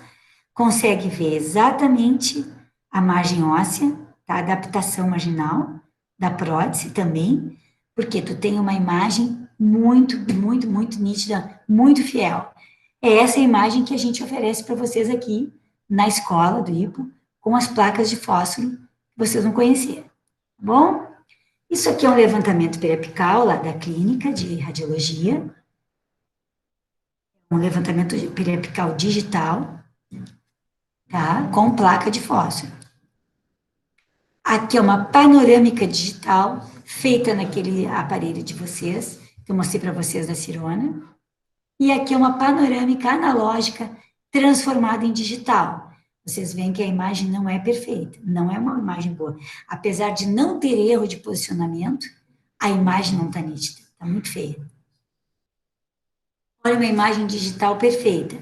consegue ver exatamente a margem óssea, tá? A adaptação marginal da prótese também, porque tu tem uma imagem muito, muito, muito nítida, muito fiel. É essa imagem que a gente oferece para vocês aqui na escola do IPO, com as placas de fósforo que vocês vão conhecer, tá bom? Isso aqui é um levantamento periapical lá da clínica de radiologia, um levantamento periapical digital, tá? Com placa de fósforo. Aqui é uma panorâmica digital feita naquele aparelho de vocês, que eu mostrei para vocês da Cirona. E aqui é uma panorâmica analógica transformada em digital. Vocês veem que a imagem não é perfeita, não é uma imagem boa. Apesar de não ter erro de posicionamento, a imagem não está nítida, está muito feia. Olha uma imagem digital perfeita.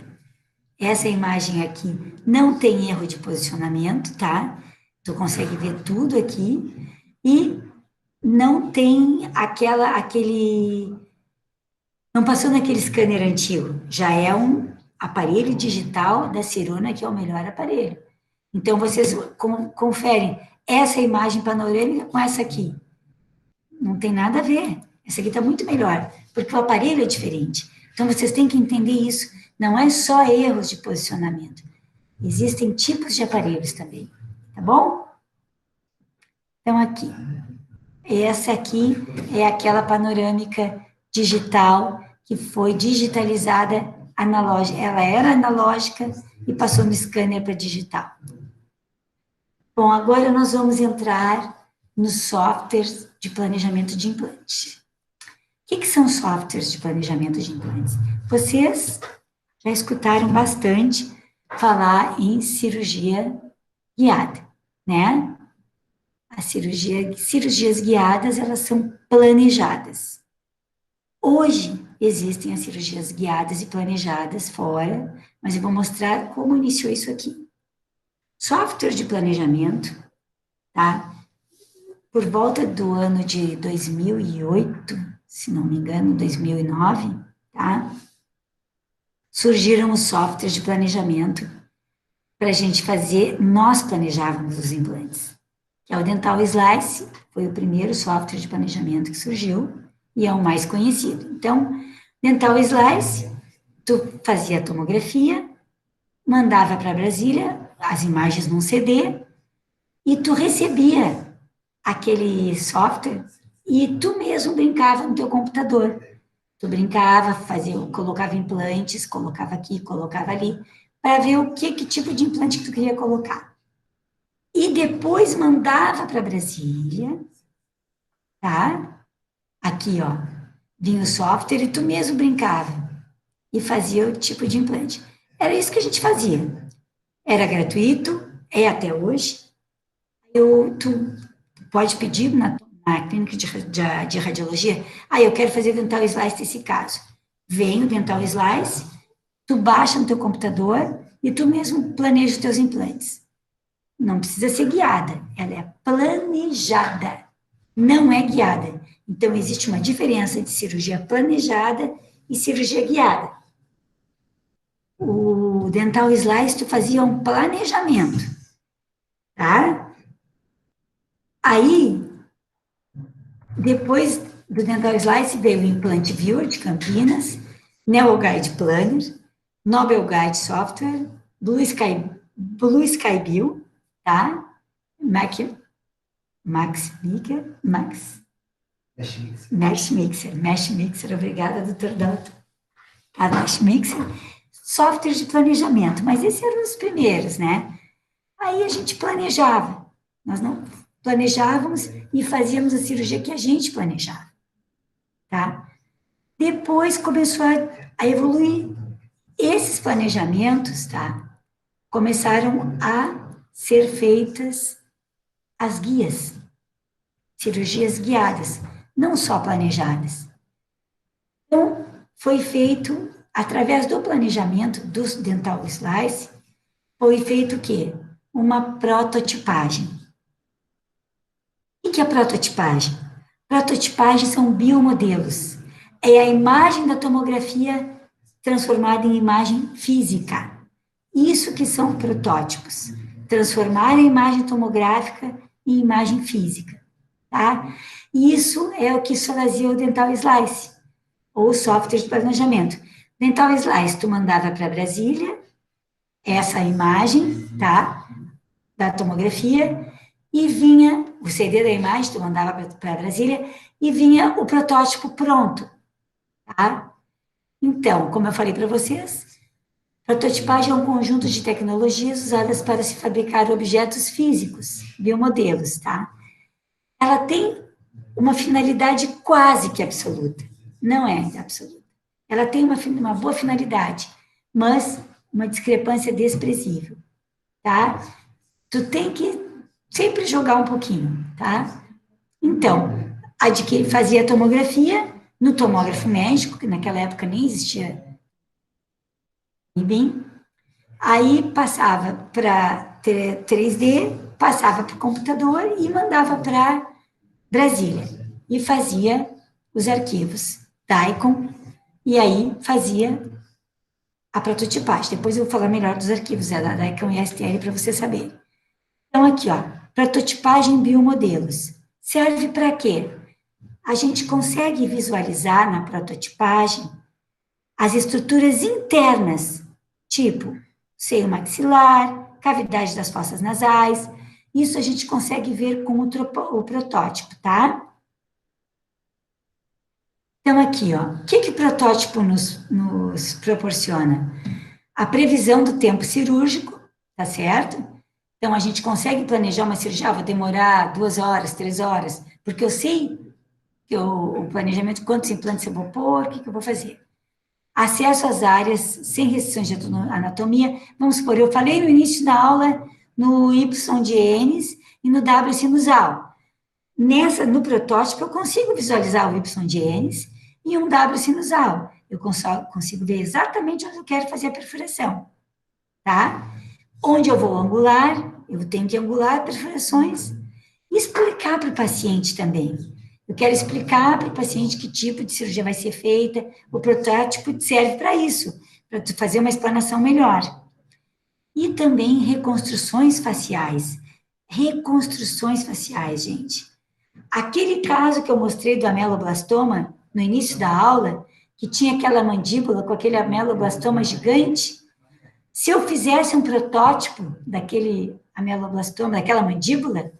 Essa imagem aqui não tem erro de posicionamento, tá? Tu consegue ver tudo aqui e não tem não passou naquele scanner antigo, já é um aparelho digital da Cirona, que é o melhor aparelho. Então, vocês conferem essa imagem panorâmica com essa aqui. Não tem nada a ver. Essa aqui está muito melhor, porque o aparelho é diferente. Então, vocês têm que entender isso. Não é só erros de posicionamento. Existem tipos de aparelhos também, tá bom? Então, aqui. Essa aqui é aquela panorâmica digital que foi digitalizada analógica. Ela era analógica e passou no scanner para digital. Bom, agora nós vamos entrar nos softwares de planejamento de implantes. O que são softwares de planejamento de implantes? Vocês já escutaram bastante falar em cirurgia guiada, né? Cirurgias guiadas, elas são planejadas. Hoje, existem as cirurgias guiadas e planejadas fora, mas eu vou mostrar como iniciou isso aqui. Software de planejamento, tá? Por volta do ano de 2008, se não me engano, 2009, tá? Surgiram os softwares de planejamento para a gente fazer, nós planejávamos os implantes. Que é o Dental Slice, foi o primeiro software de planejamento que surgiu e é o mais conhecido. Então, Dental Slice, tu fazia a tomografia, mandava para Brasília as imagens num CD e tu recebia aquele software e tu mesmo brincava no teu computador. Tu brincava, colocava implantes, colocava aqui, colocava ali, para ver que tipo de implante que tu queria colocar. E depois mandava para Brasília, tá? Aqui, ó, vinha o software e tu mesmo brincava e fazia o tipo de implante. Era isso que a gente fazia. Era gratuito, é até hoje. Tu pode pedir na clínica de radiologia, eu quero fazer dental slice nesse caso. Vem o dental slice, tu baixa no teu computador e tu mesmo planeja os teus implantes. não precisa ser guiada, ela é planejada, não é guiada. Então, existe uma diferença de cirurgia planejada e cirurgia guiada. O dental slice, tu fazia um planejamento, tá? Aí, depois do dental slice, veio o Implant Viewer de Campinas, NeoGuide Planner, Nobel Guide Software, Blue Sky Bill, tá? Mesh Mixer, obrigada, doutor Dalton. A Mesh Mixer, software de planejamento, mas esses eram os primeiros, né? Aí a gente planejava, nós não planejávamos e fazíamos a cirurgia que a gente planejava, tá? Depois começou a evoluir. Esses planejamentos, tá? Começaram a ser feitas as guias, cirurgias guiadas, não só planejadas. Então, foi feito, através do planejamento dos dental slice, foi feito o quê? Uma prototipagem. O que é prototipagem? Prototipagem são biomodelos. É a imagem da tomografia transformada em imagem física. Isso que são protótipos. Transformar a imagem tomográfica em imagem física, tá? Isso é o que fazia o dental slice, ou software de planejamento. Dental slice, tu mandava para Brasília essa imagem, tá? Da tomografia, e vinha o CD da imagem, tu mandava para Brasília, e vinha o protótipo pronto, tá? Então, como eu falei para vocês, prototipagem é um conjunto de tecnologias usadas para se fabricar objetos físicos, biomodelos, tá? Ela tem uma finalidade quase que absoluta, não é absoluta. Ela tem uma boa finalidade, mas uma discrepância desprezível, tá? Tu tem que sempre jogar um pouquinho, tá? Então, fazia a tomografia no tomógrafo médico, que naquela época nem existia bem, aí passava para 3D, passava para o computador e mandava para Brasília. E fazia os arquivos DICOM, e aí fazia a prototipagem. Depois eu vou falar melhor dos arquivos da DICOM e STL para você saber. Então, aqui, ó, prototipagem biomodelos. Serve para quê? A gente consegue visualizar na prototipagem as estruturas internas, tipo seio maxilar, cavidade das fossas nasais. Isso a gente consegue ver com o protótipo, tá? Então, aqui, ó, o que o protótipo nos proporciona? A previsão do tempo cirúrgico, tá certo? Então, a gente consegue planejar uma cirurgia, vou demorar 2 horas, 3 horas, porque eu sei que o planejamento, quantos implantes eu vou pôr, o que eu vou fazer. Acesso às áreas sem restrições de anatomia. Vamos supor, eu falei no início da aula no Y de N e no W sinusal. No protótipo, eu consigo visualizar o Y de N e um W sinusal. Eu consigo ver exatamente onde eu quero fazer a perfuração, tá? Onde eu vou angular, eu tenho que angular perfurações e explicar para o paciente também. Eu quero explicar para o paciente que tipo de cirurgia vai ser feita, o protótipo serve para isso, para tu fazer uma explanação melhor. E também reconstruções faciais. Reconstruções faciais, gente. Aquele caso que eu mostrei do ameloblastoma, no início da aula, que tinha aquela mandíbula com aquele ameloblastoma gigante, se eu fizesse um protótipo daquele ameloblastoma, daquela mandíbula,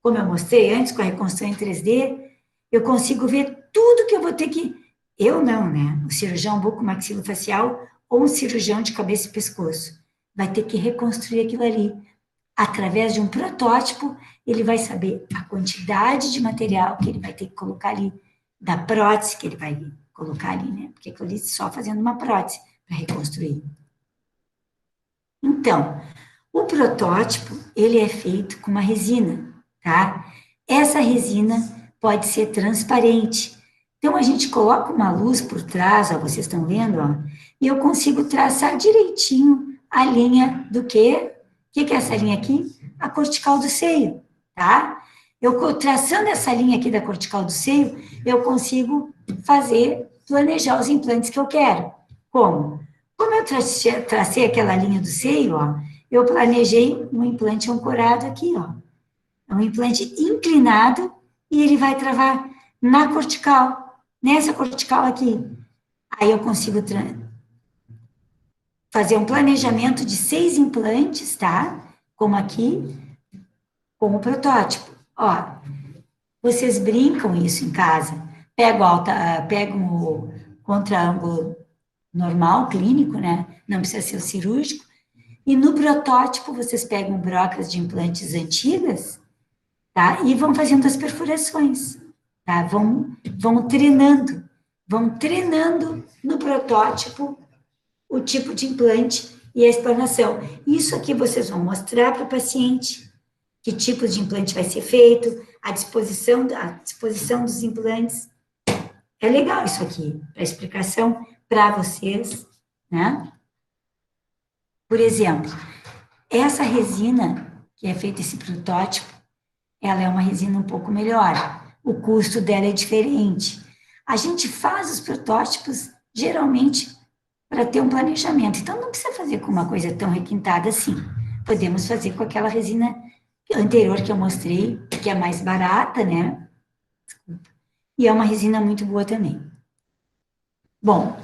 como eu mostrei antes com a reconstrução em 3D, eu consigo ver tudo que eu vou ter que... Eu não, né? O cirurgião bucomaxilofacial ou um cirurgião de cabeça e pescoço vai ter que reconstruir aquilo ali. Através de um protótipo, ele vai saber a quantidade de material que ele vai ter que colocar ali, da prótese que ele vai colocar ali, né? Porque aquilo ali só fazendo uma prótese para reconstruir. Então, o protótipo, ele é feito com uma resina, tá? Essa resina pode ser transparente. Então, a gente coloca uma luz por trás, ó, vocês estão vendo, ó, e eu consigo traçar direitinho a linha do quê? O que é essa linha aqui? a cortical do seio, tá? Eu traçando essa linha aqui da cortical do seio, eu consigo planejar os implantes que eu quero. Como? Como eu tracei aquela linha do seio, ó, eu planejei um implante ancorado aqui, ó. É um implante inclinado e ele vai travar na cortical, nessa cortical aqui. Aí eu consigo fazer um planejamento de 6 implantes, tá? Como aqui, com o protótipo. Ó, vocês brincam isso em casa. Pegam o contra-ângulo normal, clínico, né? Não precisa ser o cirúrgico. E no protótipo, vocês pegam brocas de implantes antigas, tá? E vão fazendo as perfurações, tá? Vão treinando no protótipo o tipo de implante e a explanação. Isso aqui vocês vão mostrar para o paciente, que tipo de implante vai ser feito, a disposição dos implantes. É legal isso aqui, para explicação para vocês, né? Por exemplo, essa resina, que é feita esse protótipo, ela é uma resina um pouco melhor. O custo dela é diferente. A gente faz os protótipos, geralmente, para ter um planejamento. Então, não precisa fazer com uma coisa tão requintada assim. Podemos fazer com aquela resina anterior que eu mostrei, que é mais barata, né? E é uma resina muito boa também. Bom,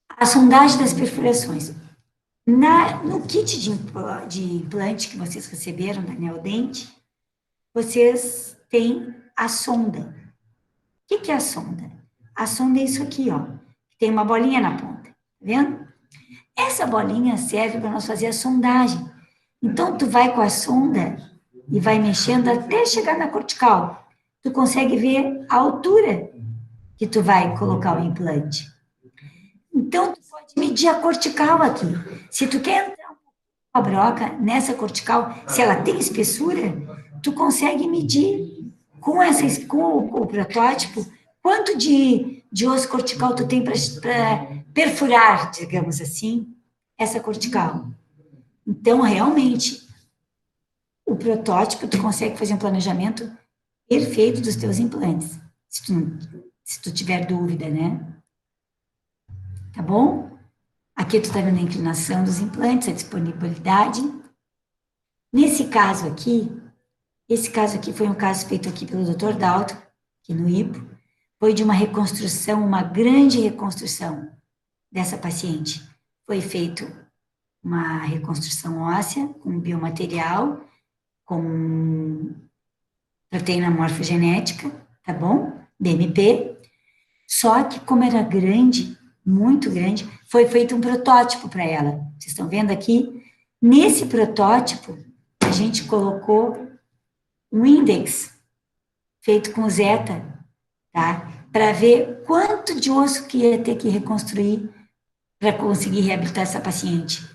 a sondagem das perfurações. No kit de implante que vocês receberam da Neodente, vocês têm a sonda. O que é a sonda? A sonda é isso aqui, ó. Tem uma bolinha na ponta, tá vendo? Essa bolinha serve para nós fazer a sondagem. Então, tu vai com a sonda e vai mexendo até chegar na cortical. Tu consegue ver a altura que tu vai colocar o implante. Então, tu pode medir a cortical aqui. Se tu quer entrar com a broca nessa cortical, se ela tem espessura, tu consegue medir com o protótipo quanto de osso cortical tu tem para perfurar, digamos assim, essa cortical. Então, realmente, o protótipo, tu consegue fazer um planejamento perfeito dos teus implantes, se tu tiver dúvida, né? Tá bom? Aqui tu tá vendo a inclinação dos implantes, a disponibilidade. Esse caso aqui foi um caso feito aqui pelo Dr. Dalton, aqui no IPO, foi de uma reconstrução, uma grande reconstrução dessa paciente. Foi feito uma reconstrução óssea com biomaterial, com proteína morfogenética, tá bom? BMP. Só que como era grande, muito grande, foi feito um protótipo para ela. Vocês estão vendo aqui? Nesse protótipo, a gente colocou um índex feito com zeta, tá? Para ver quanto de osso que ia ter que reconstruir para conseguir reabilitar essa paciente.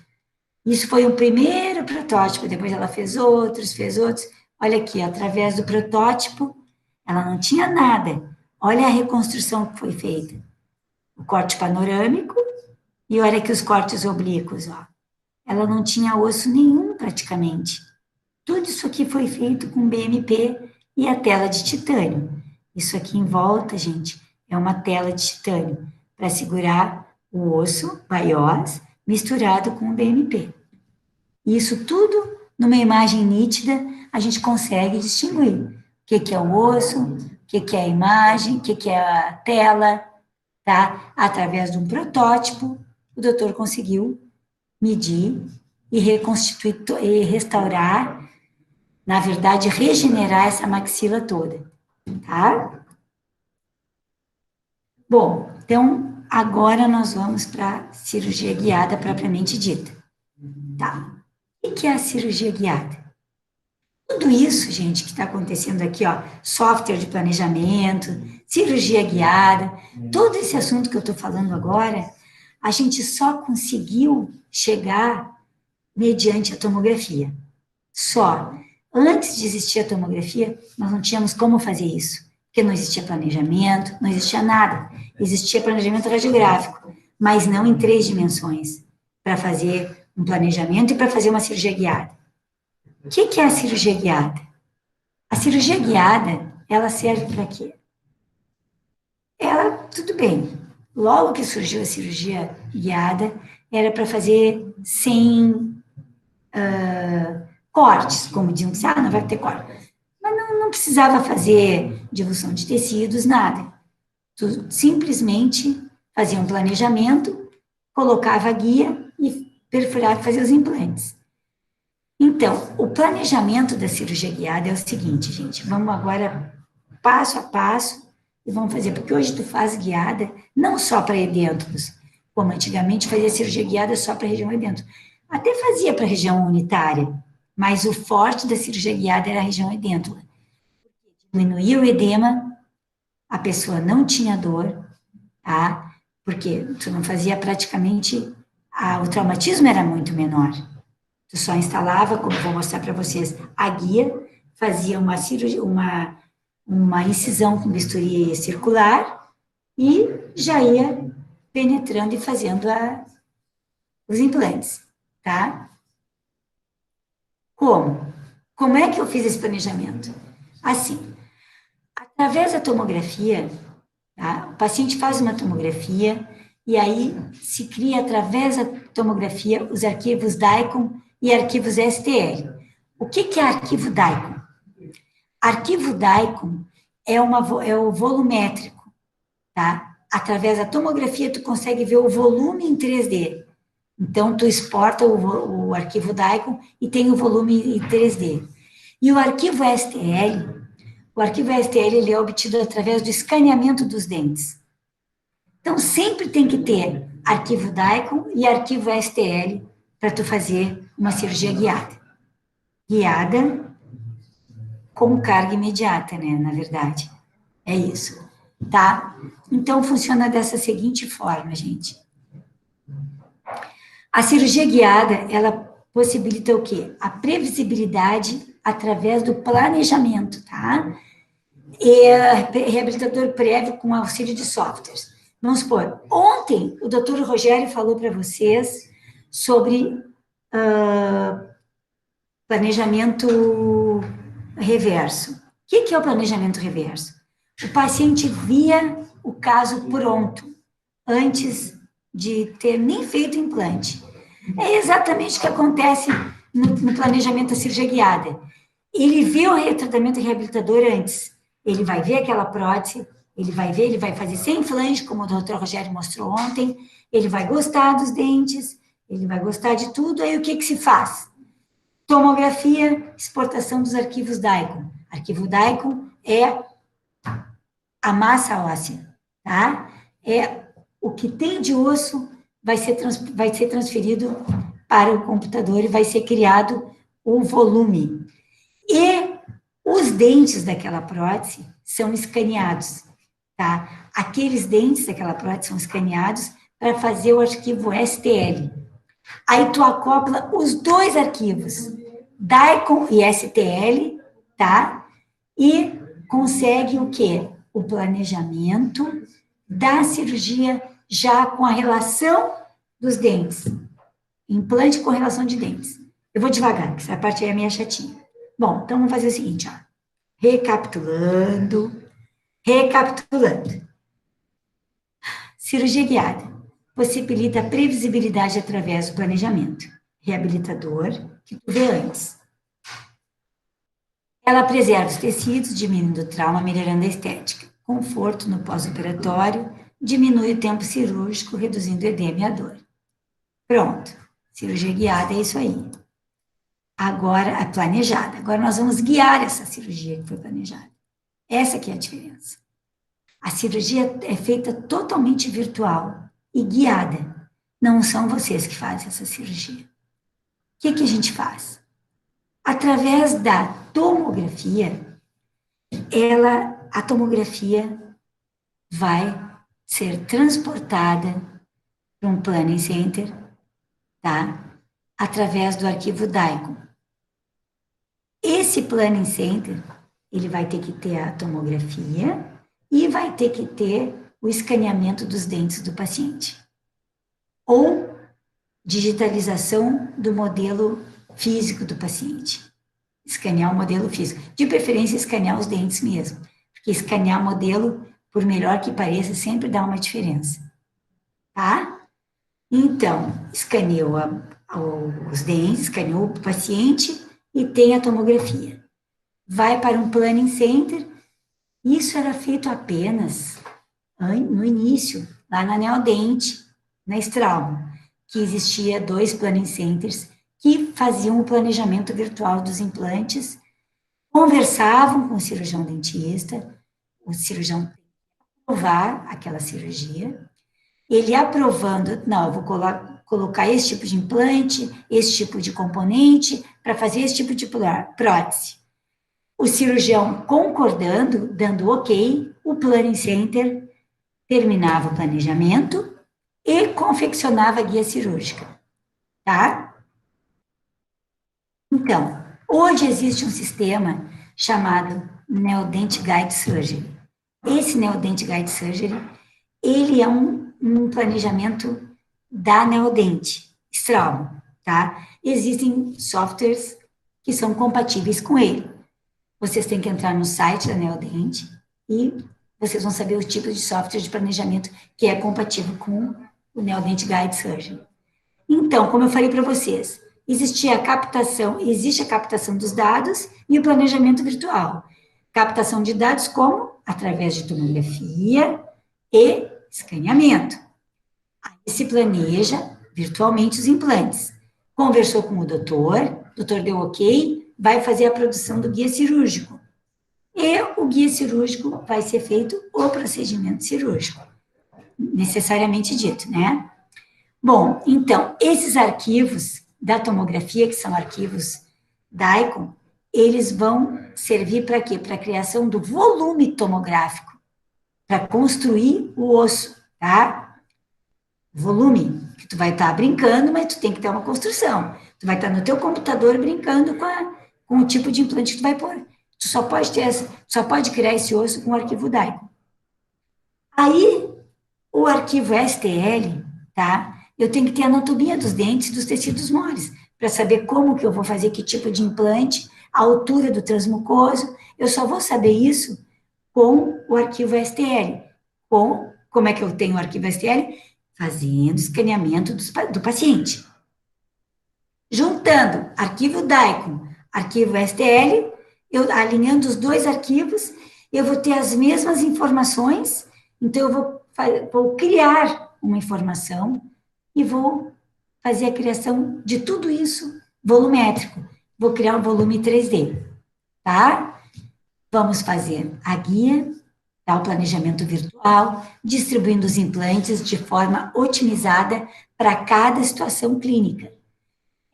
Isso foi o primeiro protótipo, depois ela fez outros. Olha aqui, através do protótipo, ela não tinha nada. Olha a reconstrução que foi feita. O corte panorâmico e olha aqui os cortes oblíquos, ó. Ela não tinha osso nenhum praticamente. Tudo isso aqui foi feito com BMP e a tela de titânio. Isso aqui em volta, gente, é uma tela de titânio para segurar o osso, baiós, misturado com o BMP. Isso tudo, numa imagem nítida, a gente consegue distinguir o que é o osso, o que é a imagem, o que é a tela, tá? Através de um protótipo, o doutor conseguiu medir e reconstituir e restaurar, na verdade, regenerar essa maxila toda, tá? Bom, então, agora nós vamos para a cirurgia guiada propriamente dita, tá? O que é a cirurgia guiada? Tudo isso, gente, que está acontecendo aqui, ó, software de planejamento, cirurgia guiada, todo esse assunto que eu estou falando agora, a gente só conseguiu chegar mediante a tomografia. Só. Antes de existir a tomografia, nós não tínhamos como fazer isso, porque não existia planejamento, não existia nada. Existia planejamento radiográfico, mas não em 3 dimensões, para fazer um planejamento e para fazer uma cirurgia guiada. O que é a cirurgia guiada? A cirurgia guiada, ela serve para quê? Ela, tudo bem, logo que surgiu a cirurgia guiada, era para fazer sem cortes, como diziam que não vai ter corte. Mas não precisava fazer divulsão de tecidos, nada. Tu simplesmente fazia um planejamento, colocava a guia e perfurava e fazia os implantes. Então, o planejamento da cirurgia guiada é o seguinte, gente, vamos agora passo a passo e vamos fazer, porque hoje tu faz guiada não só para edêntulos, como antigamente fazia cirurgia guiada só para a região edêntulo. Até fazia para a região unitária, mas o forte da cirurgia guiada era a região edêntula. Diminuía o edema, a pessoa não tinha dor, tá? Porque tu não fazia praticamente, o traumatismo era muito menor. Tu só instalava, como vou mostrar para vocês, a guia, fazia uma cirurgia, uma incisão com bisturi circular e já ia penetrando e fazendo os implantes, tá? Como? Como é que eu fiz esse planejamento? Assim, através da tomografia, tá? O paciente faz uma tomografia e aí se cria, através da tomografia, os arquivos DICOM e arquivos STL. O que é arquivo DICOM? Arquivo DICOM é o volumétrico, tá? Através da tomografia, tu consegue ver o volume em 3D. Então, tu exporta o arquivo DICOM e tem o volume em 3D. E o arquivo STL ele é obtido através do escaneamento dos dentes. Então, sempre tem que ter arquivo DICOM e arquivo STL para tu fazer uma cirurgia guiada. Guiada com carga imediata, né, na verdade. É isso, tá? Então, funciona dessa seguinte forma, gente. A cirurgia guiada, ela possibilita o quê? A previsibilidade através do planejamento, tá? E reabilitador prévio com auxílio de softwares. Vamos supor, ontem o doutor Rogério falou para vocês sobre planejamento reverso. O que é o planejamento reverso? O paciente via o caso pronto, antes de ter nem feito o implante. É exatamente o que acontece no planejamento da cirurgia guiada. Ele vê o tratamento reabilitador antes. Ele vai ver aquela prótese, ele vai fazer sem flange, como o doutor Rogério mostrou ontem, ele vai gostar dos dentes, ele vai gostar de tudo, aí o que se faz? Tomografia, exportação dos arquivos DICOM. Arquivo DICOM é a massa óssea, tá? É o que tem de osso vai ser transferido para o computador e vai ser criado o volume. E os dentes daquela prótese são escaneados, tá? Aqueles dentes daquela prótese são escaneados para fazer o arquivo STL. Aí tu acopla os dois arquivos, DICOM e STL, tá? E consegue o quê? O planejamento da cirurgia já com a relação dos dentes. Implante com relação de dentes. Eu vou devagar, porque essa parte aí é meio chatinha. Bom, então vamos fazer o seguinte, ó. Recapitulando. Cirurgia guiada possibilita a previsibilidade através do planejamento reabilitador que tu vê antes. Ela preserva os tecidos, diminuindo o trauma, melhorando a estética. Conforto no pós-operatório, diminui o tempo cirúrgico, reduzindo o edema e a dor. Pronto. Cirurgia guiada é isso aí. Agora, é planejada. Agora nós vamos guiar essa cirurgia que foi planejada. Essa que é a diferença. A cirurgia é feita totalmente virtual e guiada. Não são vocês que fazem essa cirurgia. O que a gente faz? Através da tomografia, a tomografia vai ser transportada para um planning center, tá? Através do arquivo DICOM. Esse planning center, ele vai ter que ter a tomografia e vai ter que ter o escaneamento dos dentes do paciente. Ou digitalização do modelo físico do paciente. escanear o modelo físico. De preferência, escanear os dentes mesmo, porque escanear modelo, por melhor que pareça, sempre dá uma diferença, tá? Então, escaneou os dentes, escaneou o paciente e tem a tomografia. Vai para um planning center. Isso era feito apenas no início, lá na Neodente, na Strauma, que existia 2 planning centers que faziam o planejamento virtual dos implantes, conversavam com o cirurgião dentista, o cirurgião tem que aprovar aquela cirurgia, ele aprovando, não, eu vou colocar esse tipo de implante, esse tipo de componente, para fazer esse tipo de prótese. O cirurgião concordando, dando ok, o planning center terminava o planejamento e confeccionava a guia cirúrgica, tá? Então, hoje existe um sistema chamado Neodent Guide Surgery. Esse Neodent Guide Surgery, ele é um planejamento da Neodent, Strauma, tá? Existem softwares que são compatíveis com ele. Vocês têm que entrar no site da Neodent e vocês vão saber o tipo de software de planejamento que é compatível com o Neodent Guide Surgery. Então, como eu falei para vocês, existe a captação dos dados e o planejamento virtual. Captação de dados como? Através de tomografia e escaneamento. Aí se planeja virtualmente os implantes. Conversou com o doutor deu ok, vai fazer a produção do guia cirúrgico. E o guia cirúrgico vai ser feito o procedimento cirúrgico, necessariamente dito, né? Bom, então, esses arquivos da tomografia, que são arquivos DICOM, eles vão servir para quê? Para a criação do volume tomográfico, para construir o osso, tá? Volume, que tu vai estar brincando, mas tu tem que ter uma construção. Tu vai estar no teu computador brincando com o tipo de implante que tu vai pôr. Tu só pode criar esse osso com o arquivo DICOM. Aí, o arquivo STL, tá? Eu tenho que ter a anatomia dos dentes e dos tecidos moles, para saber como que eu vou fazer, que tipo de implante, a altura do transmucoso. Eu só vou saber isso com o arquivo STL. Como é que eu tenho o arquivo STL? Fazendo escaneamento do paciente. Juntando arquivo DICOM, arquivo STL, eu alinhando os 2 arquivos, eu vou ter as mesmas informações, então eu vou criar uma informação e vou fazer a criação de tudo isso volumétrico. Vou criar um volume 3D, tá? Vamos fazer a guia, tá? O planejamento virtual, distribuindo os implantes de forma otimizada para cada situação clínica.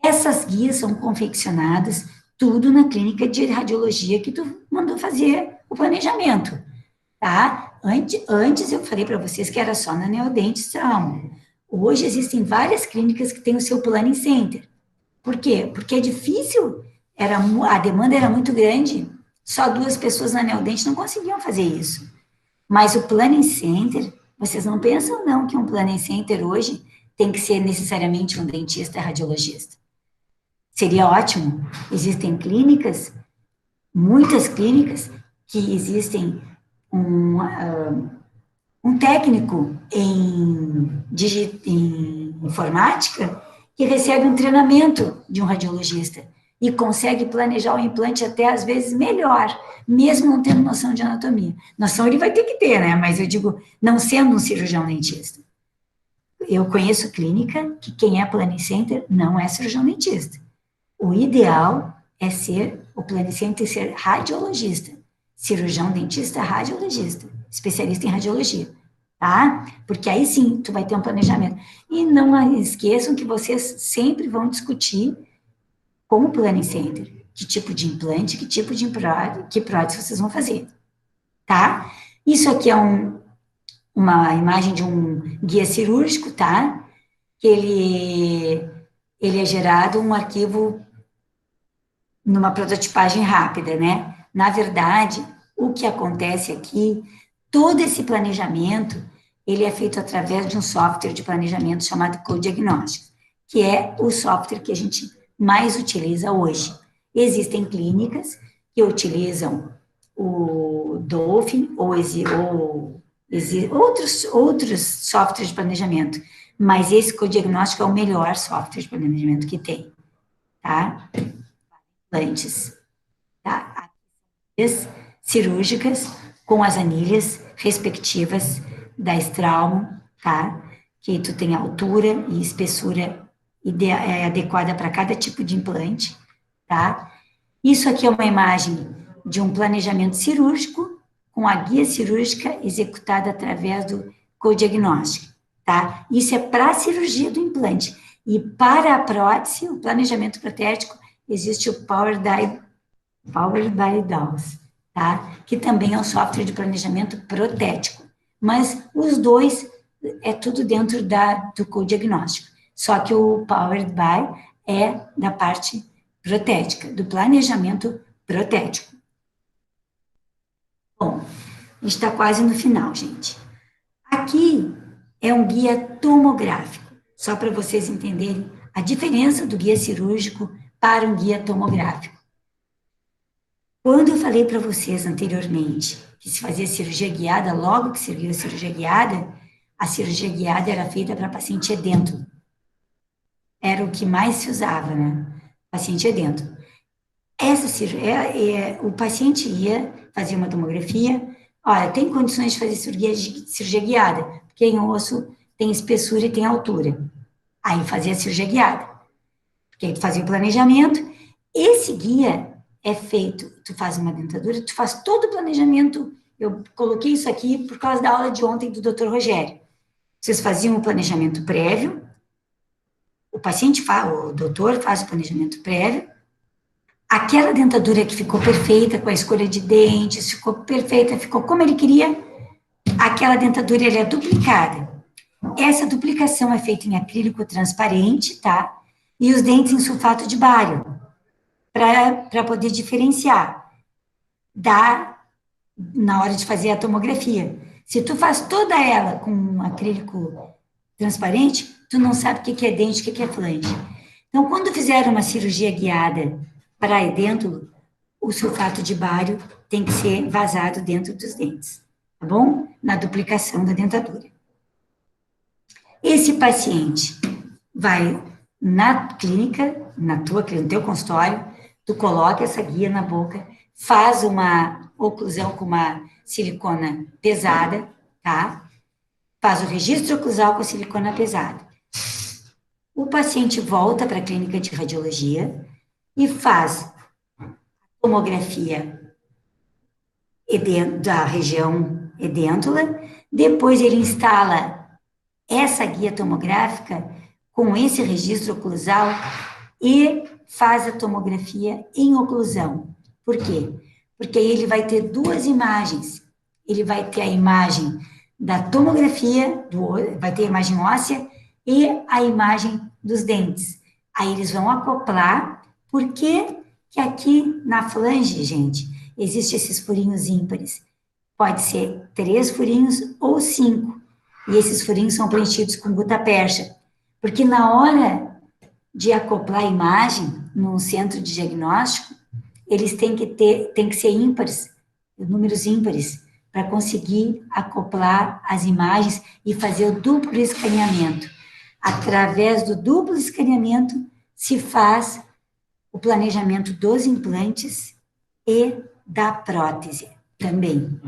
Essas guias são confeccionadas tudo na clínica de radiologia que tu mandou fazer o planejamento, tá? Antes eu falei para vocês que era só na Neodent Strauma. Hoje existem várias clínicas que têm o seu planning center. Por quê? Porque é difícil, a demanda era muito grande, só 2 pessoas na Neodent não conseguiam fazer isso. Mas o planning center, vocês não pensam não que um planning center hoje tem que ser necessariamente um dentista radiologista. Seria ótimo. Existem clínicas, muitas clínicas, que existem um técnico em informática que recebe um treinamento de um radiologista e consegue planejar o implante até, às vezes, melhor, mesmo não tendo noção de anatomia. Noção ele vai ter que ter, né? Mas eu digo, não sendo um cirurgião dentista. Eu conheço clínica que quem é planning center não é cirurgião dentista. O ideal é ser, o planning center ser radiologista, cirurgião dentista radiologista, especialista em radiologia, tá? Porque aí sim, tu vai ter um planejamento. E não esqueçam que vocês sempre vão discutir com o planning center que tipo de implante, que tipo de que prótese vocês vão fazer, tá? Isso aqui é uma imagem de um guia cirúrgico, tá? Que ele é gerado um arquivo numa prototipagem rápida, né? Na verdade, o que acontece aqui, todo esse planejamento, ele é feito através de um software de planejamento chamado CodeDiagnóstico, que é o software que a gente mais utiliza hoje. Existem clínicas que utilizam o Dolphin outros softwares de planejamento, mas esse codiagnóstico é o melhor software de planejamento que tem, tá? Antes, tá? Anilhas cirúrgicas com as anilhas respectivas da Straumann, tá? Que tu tem altura e espessura adequada para cada tipo de implante, tá? Isso aqui é uma imagem de um planejamento cirúrgico com a guia cirúrgica executada através do codiagnóstico, tá? Isso é para a cirurgia do implante. E para a prótese, o planejamento protético, existe o Powered by DAWS, tá? Que também é um software de planejamento protético. Mas os dois é tudo dentro do codiagnóstico. Só que o Powered by é da parte protética, do planejamento protético. Bom, a gente está quase no final, gente. Aqui é um guia tomográfico, só para vocês entenderem a diferença do guia cirúrgico para um guia tomográfico. Quando eu falei para vocês anteriormente que se fazia cirurgia guiada, logo que serviu a cirurgia guiada era feita para paciente edêntulo. Era o que mais se usava, né? Paciente edêntulo. Essa cirurgia, o paciente ia fazer uma tomografia, olha, tem condições de fazer cirurgia guiada, porque em osso tem espessura e tem altura. Aí fazia a cirurgia guiada, porque aí tu fazia o planejamento. Esse guia é feito, tu faz uma dentadura, tu faz todo o planejamento. Eu coloquei isso aqui por causa da aula de ontem do Dr. Rogério. Vocês faziam o planejamento prévio, o doutor faz o planejamento prévio, aquela dentadura que ficou perfeita com a escolha de dentes, ficou perfeita, ficou como ele queria, aquela dentadura é duplicada. Essa duplicação é feita em acrílico transparente, tá? E os dentes em sulfato de bário, para poder diferenciar na hora de fazer a tomografia. Se tu faz toda ela com um acrílico transparente, tu não sabe o que é dente, o que é flange. Então, quando fizeram uma cirurgia guiada para edêntulo, o sulfato de bário tem que ser vazado dentro dos dentes, tá bom? Na duplicação da dentadura. Esse paciente vai na clínica, no teu consultório, tu coloca essa guia na boca, faz uma oclusão com uma silicona pesada, tá? Faz o registro oclusal com a silicona pesada. O paciente volta para a clínica de radiologia e faz tomografia da região edêntula, depois ele instala essa guia tomográfica com esse registro oclusal e faz a tomografia em oclusão. Por quê? Porque aí ele vai ter duas imagens. Ele vai ter a imagem da tomografia, vai ter a imagem óssea e a imagem dos dentes. Aí eles vão acoplar, porque que aqui na flange, gente, existem esses furinhos ímpares. Pode ser 3 furinhos ou 5. E esses furinhos são preenchidos com gutta-percha. Porque na hora de acoplar a imagem no centro de diagnóstico, eles têm que ser ímpares, números ímpares, para conseguir acoplar as imagens e fazer o duplo escaneamento. Através do duplo escaneamento, se faz o planejamento dos implantes e da prótese também.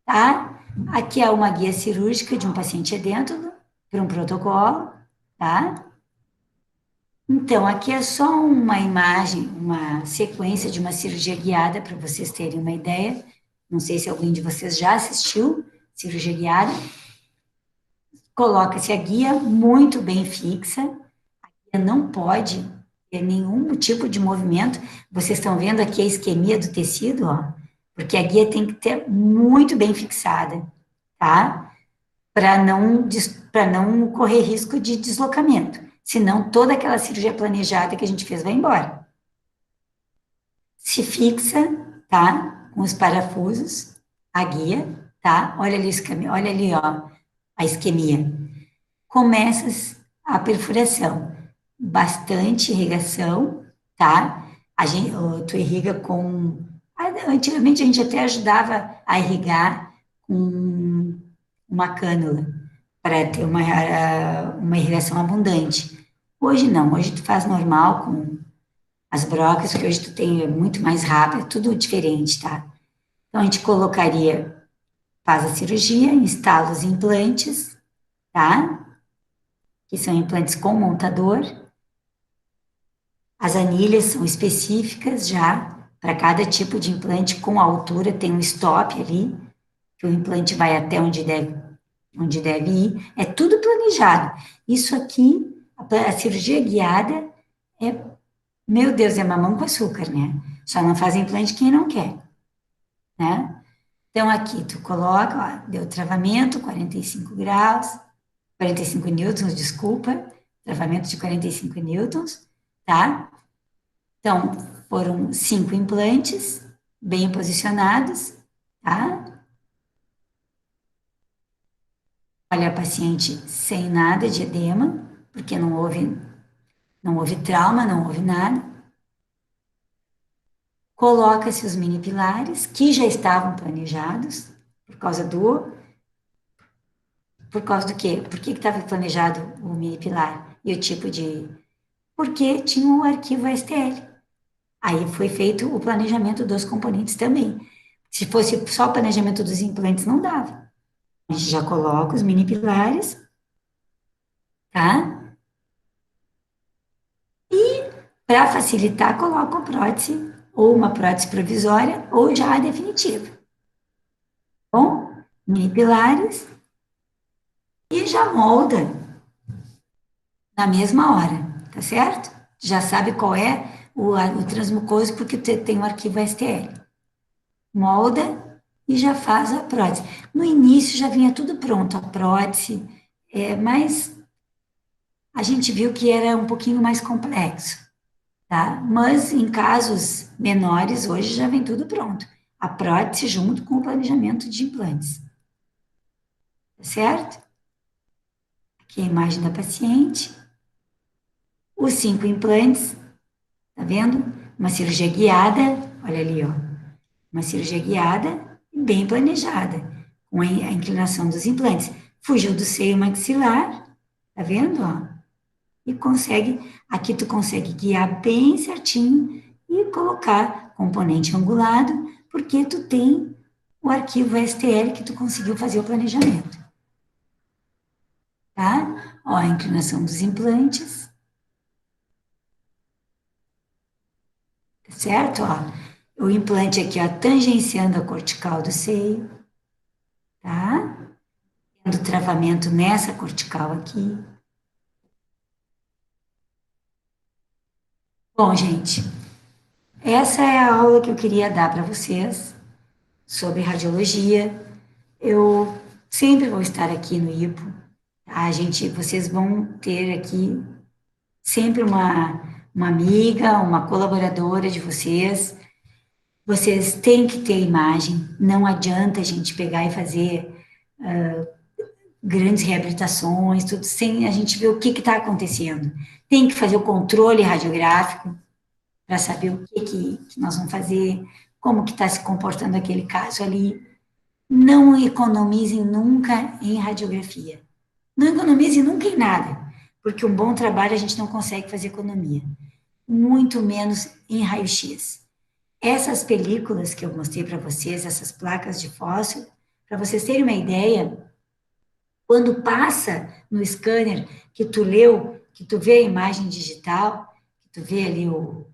Tá? Aqui é uma guia cirúrgica de um paciente edêntulo, para um protocolo, tá? Então, aqui é só uma imagem, uma sequência de uma cirurgia guiada, para vocês terem uma ideia. Não sei se alguém de vocês já assistiu cirurgia guiada. Coloca-se a guia muito bem fixa, a guia não pode ter nenhum tipo de movimento. Vocês estão vendo aqui a isquemia do tecido, ó, porque a guia tem que ter muito bem fixada, tá? Para não correr risco de deslocamento, senão toda aquela cirurgia planejada que a gente fez vai embora. Se fixa, tá? Com os parafusos, a guia, tá? Olha ali, ó, a isquemia. Começa a perfuração, bastante irrigação, tá? Tu irriga com... Antigamente a gente até ajudava a irrigar com uma cânula para ter uma irrigação abundante. Hoje não, hoje tu faz normal com as brocas, que hoje tu tem muito mais rápido, é tudo diferente, tá? Então a gente colocaria, faz a cirurgia, instala os implantes, tá? Que são implantes com montador. As anilhas são específicas já para cada tipo de implante com altura, tem um stop ali, que o implante vai até onde deve ir. É tudo planejado. Isso aqui, a cirurgia guiada, é, meu Deus, é mamão com açúcar, né? Só não faz implante quem não quer, né? Então, aqui tu coloca, ó, deu travamento, 45 graus, 45 newtons, desculpa, travamento de 45 newtons, tá? Então, foram 5 implantes, bem posicionados, tá? Olha a paciente sem nada de edema, porque não houve trauma, não houve nada. Coloca-se os mini pilares, que já estavam planejados, por causa do... Por causa do quê? Por que estava planejado o mini pilar? E o tipo de... Porque tinha o arquivo STL. Aí foi feito o planejamento dos componentes também. Se fosse só o planejamento dos implantes, não dava. A gente já coloca os mini pilares, tá? Para facilitar, coloca a prótese, ou uma prótese provisória, ou já a definitiva. Bom, mini pilares, e já molda na mesma hora, tá certo? Já sabe qual é o transmucoso, porque tem o arquivo STL. Molda e já faz a prótese. No início já vinha tudo pronto, a prótese, mas a gente viu que era um pouquinho mais complexo, tá? Mas em casos menores, hoje já vem tudo pronto. A prótese junto com o planejamento de implantes, tá certo? Aqui é a imagem da paciente. Os 5 implantes, tá vendo? Uma cirurgia guiada, olha ali, ó. Uma cirurgia guiada e bem planejada, com a inclinação dos implantes. Fugiu do seio maxilar, tá vendo, ó? E consegue, aqui tu consegue guiar bem certinho e colocar componente angulado, porque tu tem o arquivo STL que tu conseguiu fazer o planejamento, tá? Ó, a inclinação dos implantes, tá certo? Ó, o implante aqui, ó, tangenciando a cortical do seio, tá? Tendo travamento nessa cortical aqui. Bom, gente, essa é a aula que eu queria dar para vocês sobre radiologia. Eu sempre vou estar aqui no IPO. Tá? Vocês vão ter aqui sempre uma amiga, uma colaboradora de vocês. Vocês têm que ter imagem. Não adianta a gente pegar e fazer grandes reabilitações, tudo sem a gente ver o que está acontecendo. Tem que fazer o controle radiográfico para saber o que nós vamos fazer, como que está se comportando aquele caso ali. Não economizem nunca em radiografia. Não economize nunca em nada, porque um bom trabalho a gente não consegue fazer economia. Muito menos em raio-x. Essas películas que eu mostrei para vocês, essas placas de fósforo, para vocês terem uma ideia, quando passa no scanner que tu leu, que tu vê a imagem digital, que tu vê ali o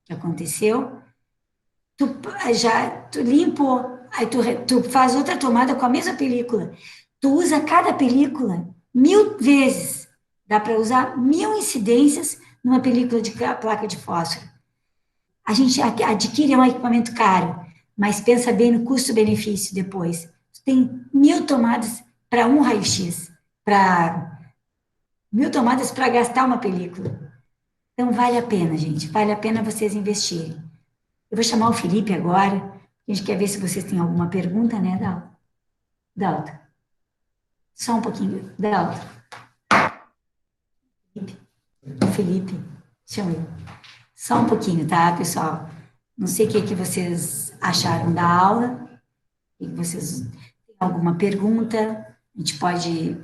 que aconteceu, tu limpou, aí tu faz outra tomada com a mesma película. Tu usa cada película 1000 vezes. Dá para usar 1000 incidências numa película de placa de fósforo. A gente adquire um equipamento caro, mas pensa bem no custo-benefício depois. Tu tem 1000 tomadas para um raio-x, para 1000 tomadas para gastar uma película. Então vale a pena, gente, vale a pena vocês investirem. Eu vou chamar o Felipe agora. A gente quer ver se vocês têm alguma pergunta, né, Dalton? Dalton, só um pouquinho. Dalton, Felipe, o Felipe, chama ele. Só um pouquinho, tá, pessoal? Não sei o que vocês acharam da aula, e vocês têm alguma pergunta, a gente pode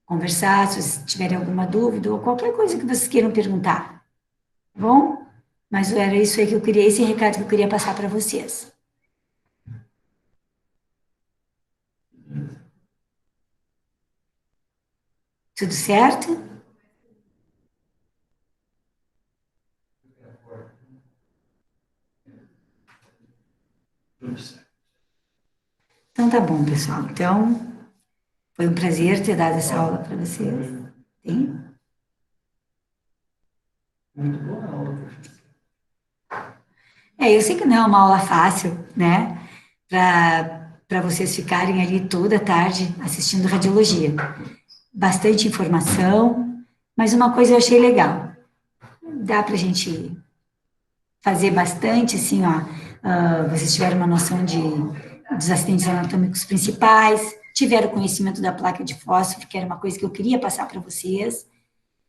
conversar, se vocês tiverem alguma dúvida, ou qualquer coisa que vocês queiram perguntar, tá bom? Mas era isso aí que eu queria, esse recado que eu queria passar para vocês. Tudo certo? Tudo certo. Então tá bom, pessoal. Então, foi um prazer ter dado essa aula para vocês. Tem? Muito boa aula, professor. Eu sei que não é uma aula fácil, né? Para vocês ficarem ali toda a tarde assistindo radiologia. Bastante informação, mas uma coisa eu achei legal. Dá para a gente fazer bastante, assim, ó. Vocês tiveram uma noção dos acidentes anatômicos principais, tiveram conhecimento da placa de fósforo, que era uma coisa que eu queria passar para vocês,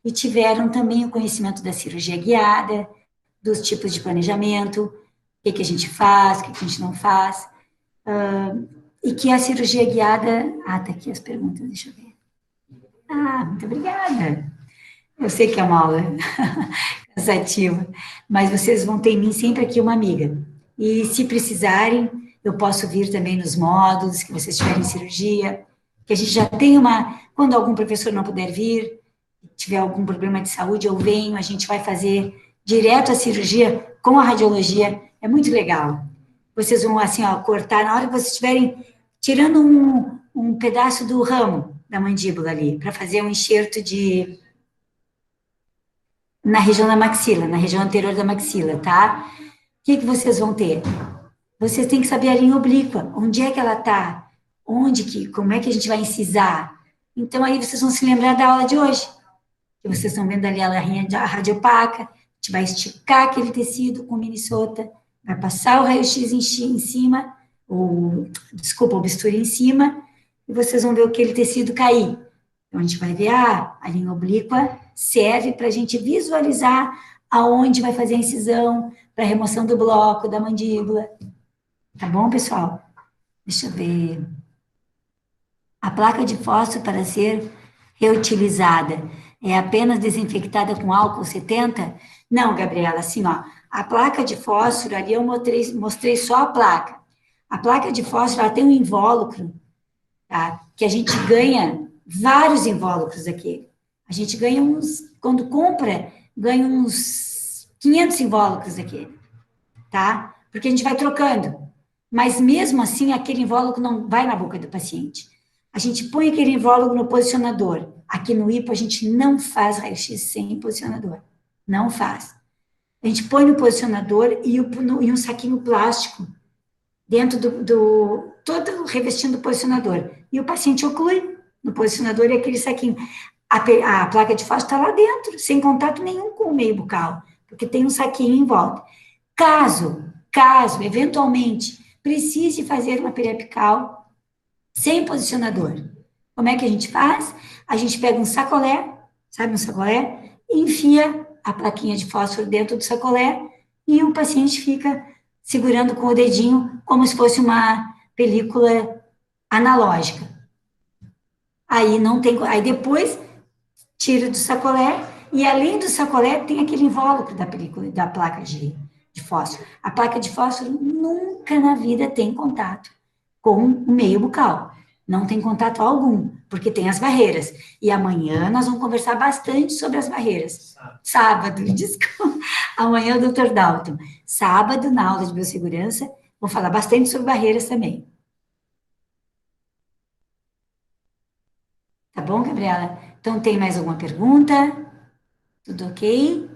e tiveram também o conhecimento da cirurgia guiada, dos tipos de planejamento, o que a gente faz, o que a gente não faz, e que a cirurgia guiada... tá aqui as perguntas, deixa eu ver. Muito obrigada. Eu sei que é uma aula cansativa, mas vocês vão ter em mim sempre aqui uma amiga. E se precisarem, eu posso vir também nos módulos que vocês tiverem cirurgia, que a gente já tem quando algum professor não puder vir, tiver algum problema de saúde, eu venho, a gente vai fazer direto a cirurgia com a radiologia, é muito legal. Vocês vão, assim, ó, cortar, na hora que vocês estiverem tirando um pedaço do ramo da mandíbula ali, para fazer um enxerto na região da maxila, na região anterior da maxila, tá? O que vocês vão ter? Vocês têm que saber a linha oblíqua, onde é que ela tá, como é que a gente vai incisar. Então, aí vocês vão se lembrar da aula de hoje, que vocês estão vendo ali a radiopaca, a gente vai esticar aquele tecido com Minnesota, vai passar o raio-x em cima, o bisturi em cima, e vocês vão ver aquele tecido cair. Então, a gente vai ver, a linha oblíqua serve para a gente visualizar aonde vai fazer a incisão, para remoção do bloco, da mandíbula. Tá bom, pessoal? Deixa eu ver. A placa de fósforo, para ser reutilizada, é apenas desinfectada com álcool 70? Não, Gabriela, assim, ó, a placa de fósforo, ali eu mostrei só a placa. A placa de fósforo, ela tem um invólucro, tá? Que a gente ganha vários invólucros aqui. A gente ganha quando compra, ganha uns 500 invólucros aqui, tá? Porque a gente vai trocando. Mas mesmo assim, aquele invólucro não vai na boca do paciente. A gente põe aquele invólucro no posicionador. Aqui no IPO, a gente não faz raio-x sem posicionador. Não faz. A gente põe no posicionador e um saquinho plástico dentro todo revestindo o posicionador. E o paciente oclui no posicionador e aquele saquinho. A placa de fósforo está lá dentro, sem contato nenhum com o meio bucal, porque tem um saquinho em volta. Caso, eventualmente, precise fazer uma periapical sem posicionador, como é que a gente faz? A gente pega um sacolé, sabe um sacolé? E enfia a plaquinha de fósforo dentro do sacolé e o paciente fica segurando com o dedinho como se fosse uma película analógica. Aí depois tira do sacolé e além do sacolé tem aquele invólucro da película, da placa de fósforo. A placa de fósforo nunca na vida tem contato com o meio bucal. Não tem contato algum, porque tem as barreiras. E amanhã nós vamos conversar bastante sobre as barreiras. Sábado, desculpa. Amanhã o Dr. Dalton. Sábado, na aula de biossegurança, vou falar bastante sobre barreiras também. Tá bom, Gabriela? Então, tem mais alguma pergunta? Tudo ok?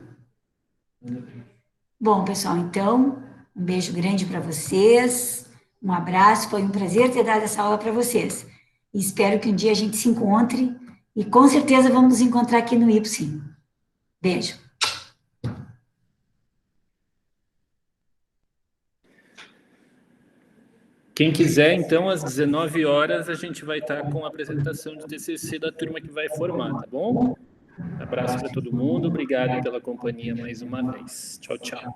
Bom, pessoal, então, um beijo grande para vocês, um abraço, foi um prazer ter dado essa aula para vocês. E espero que um dia a gente se encontre e com certeza vamos nos encontrar aqui no IPSI. Beijo. Quem quiser, então, às 19 horas, a gente vai estar com a apresentação de TCC da turma que vai formar, tá bom? Abraço para todo mundo. Obrigado pela companhia mais uma vez. Tchau, tchau.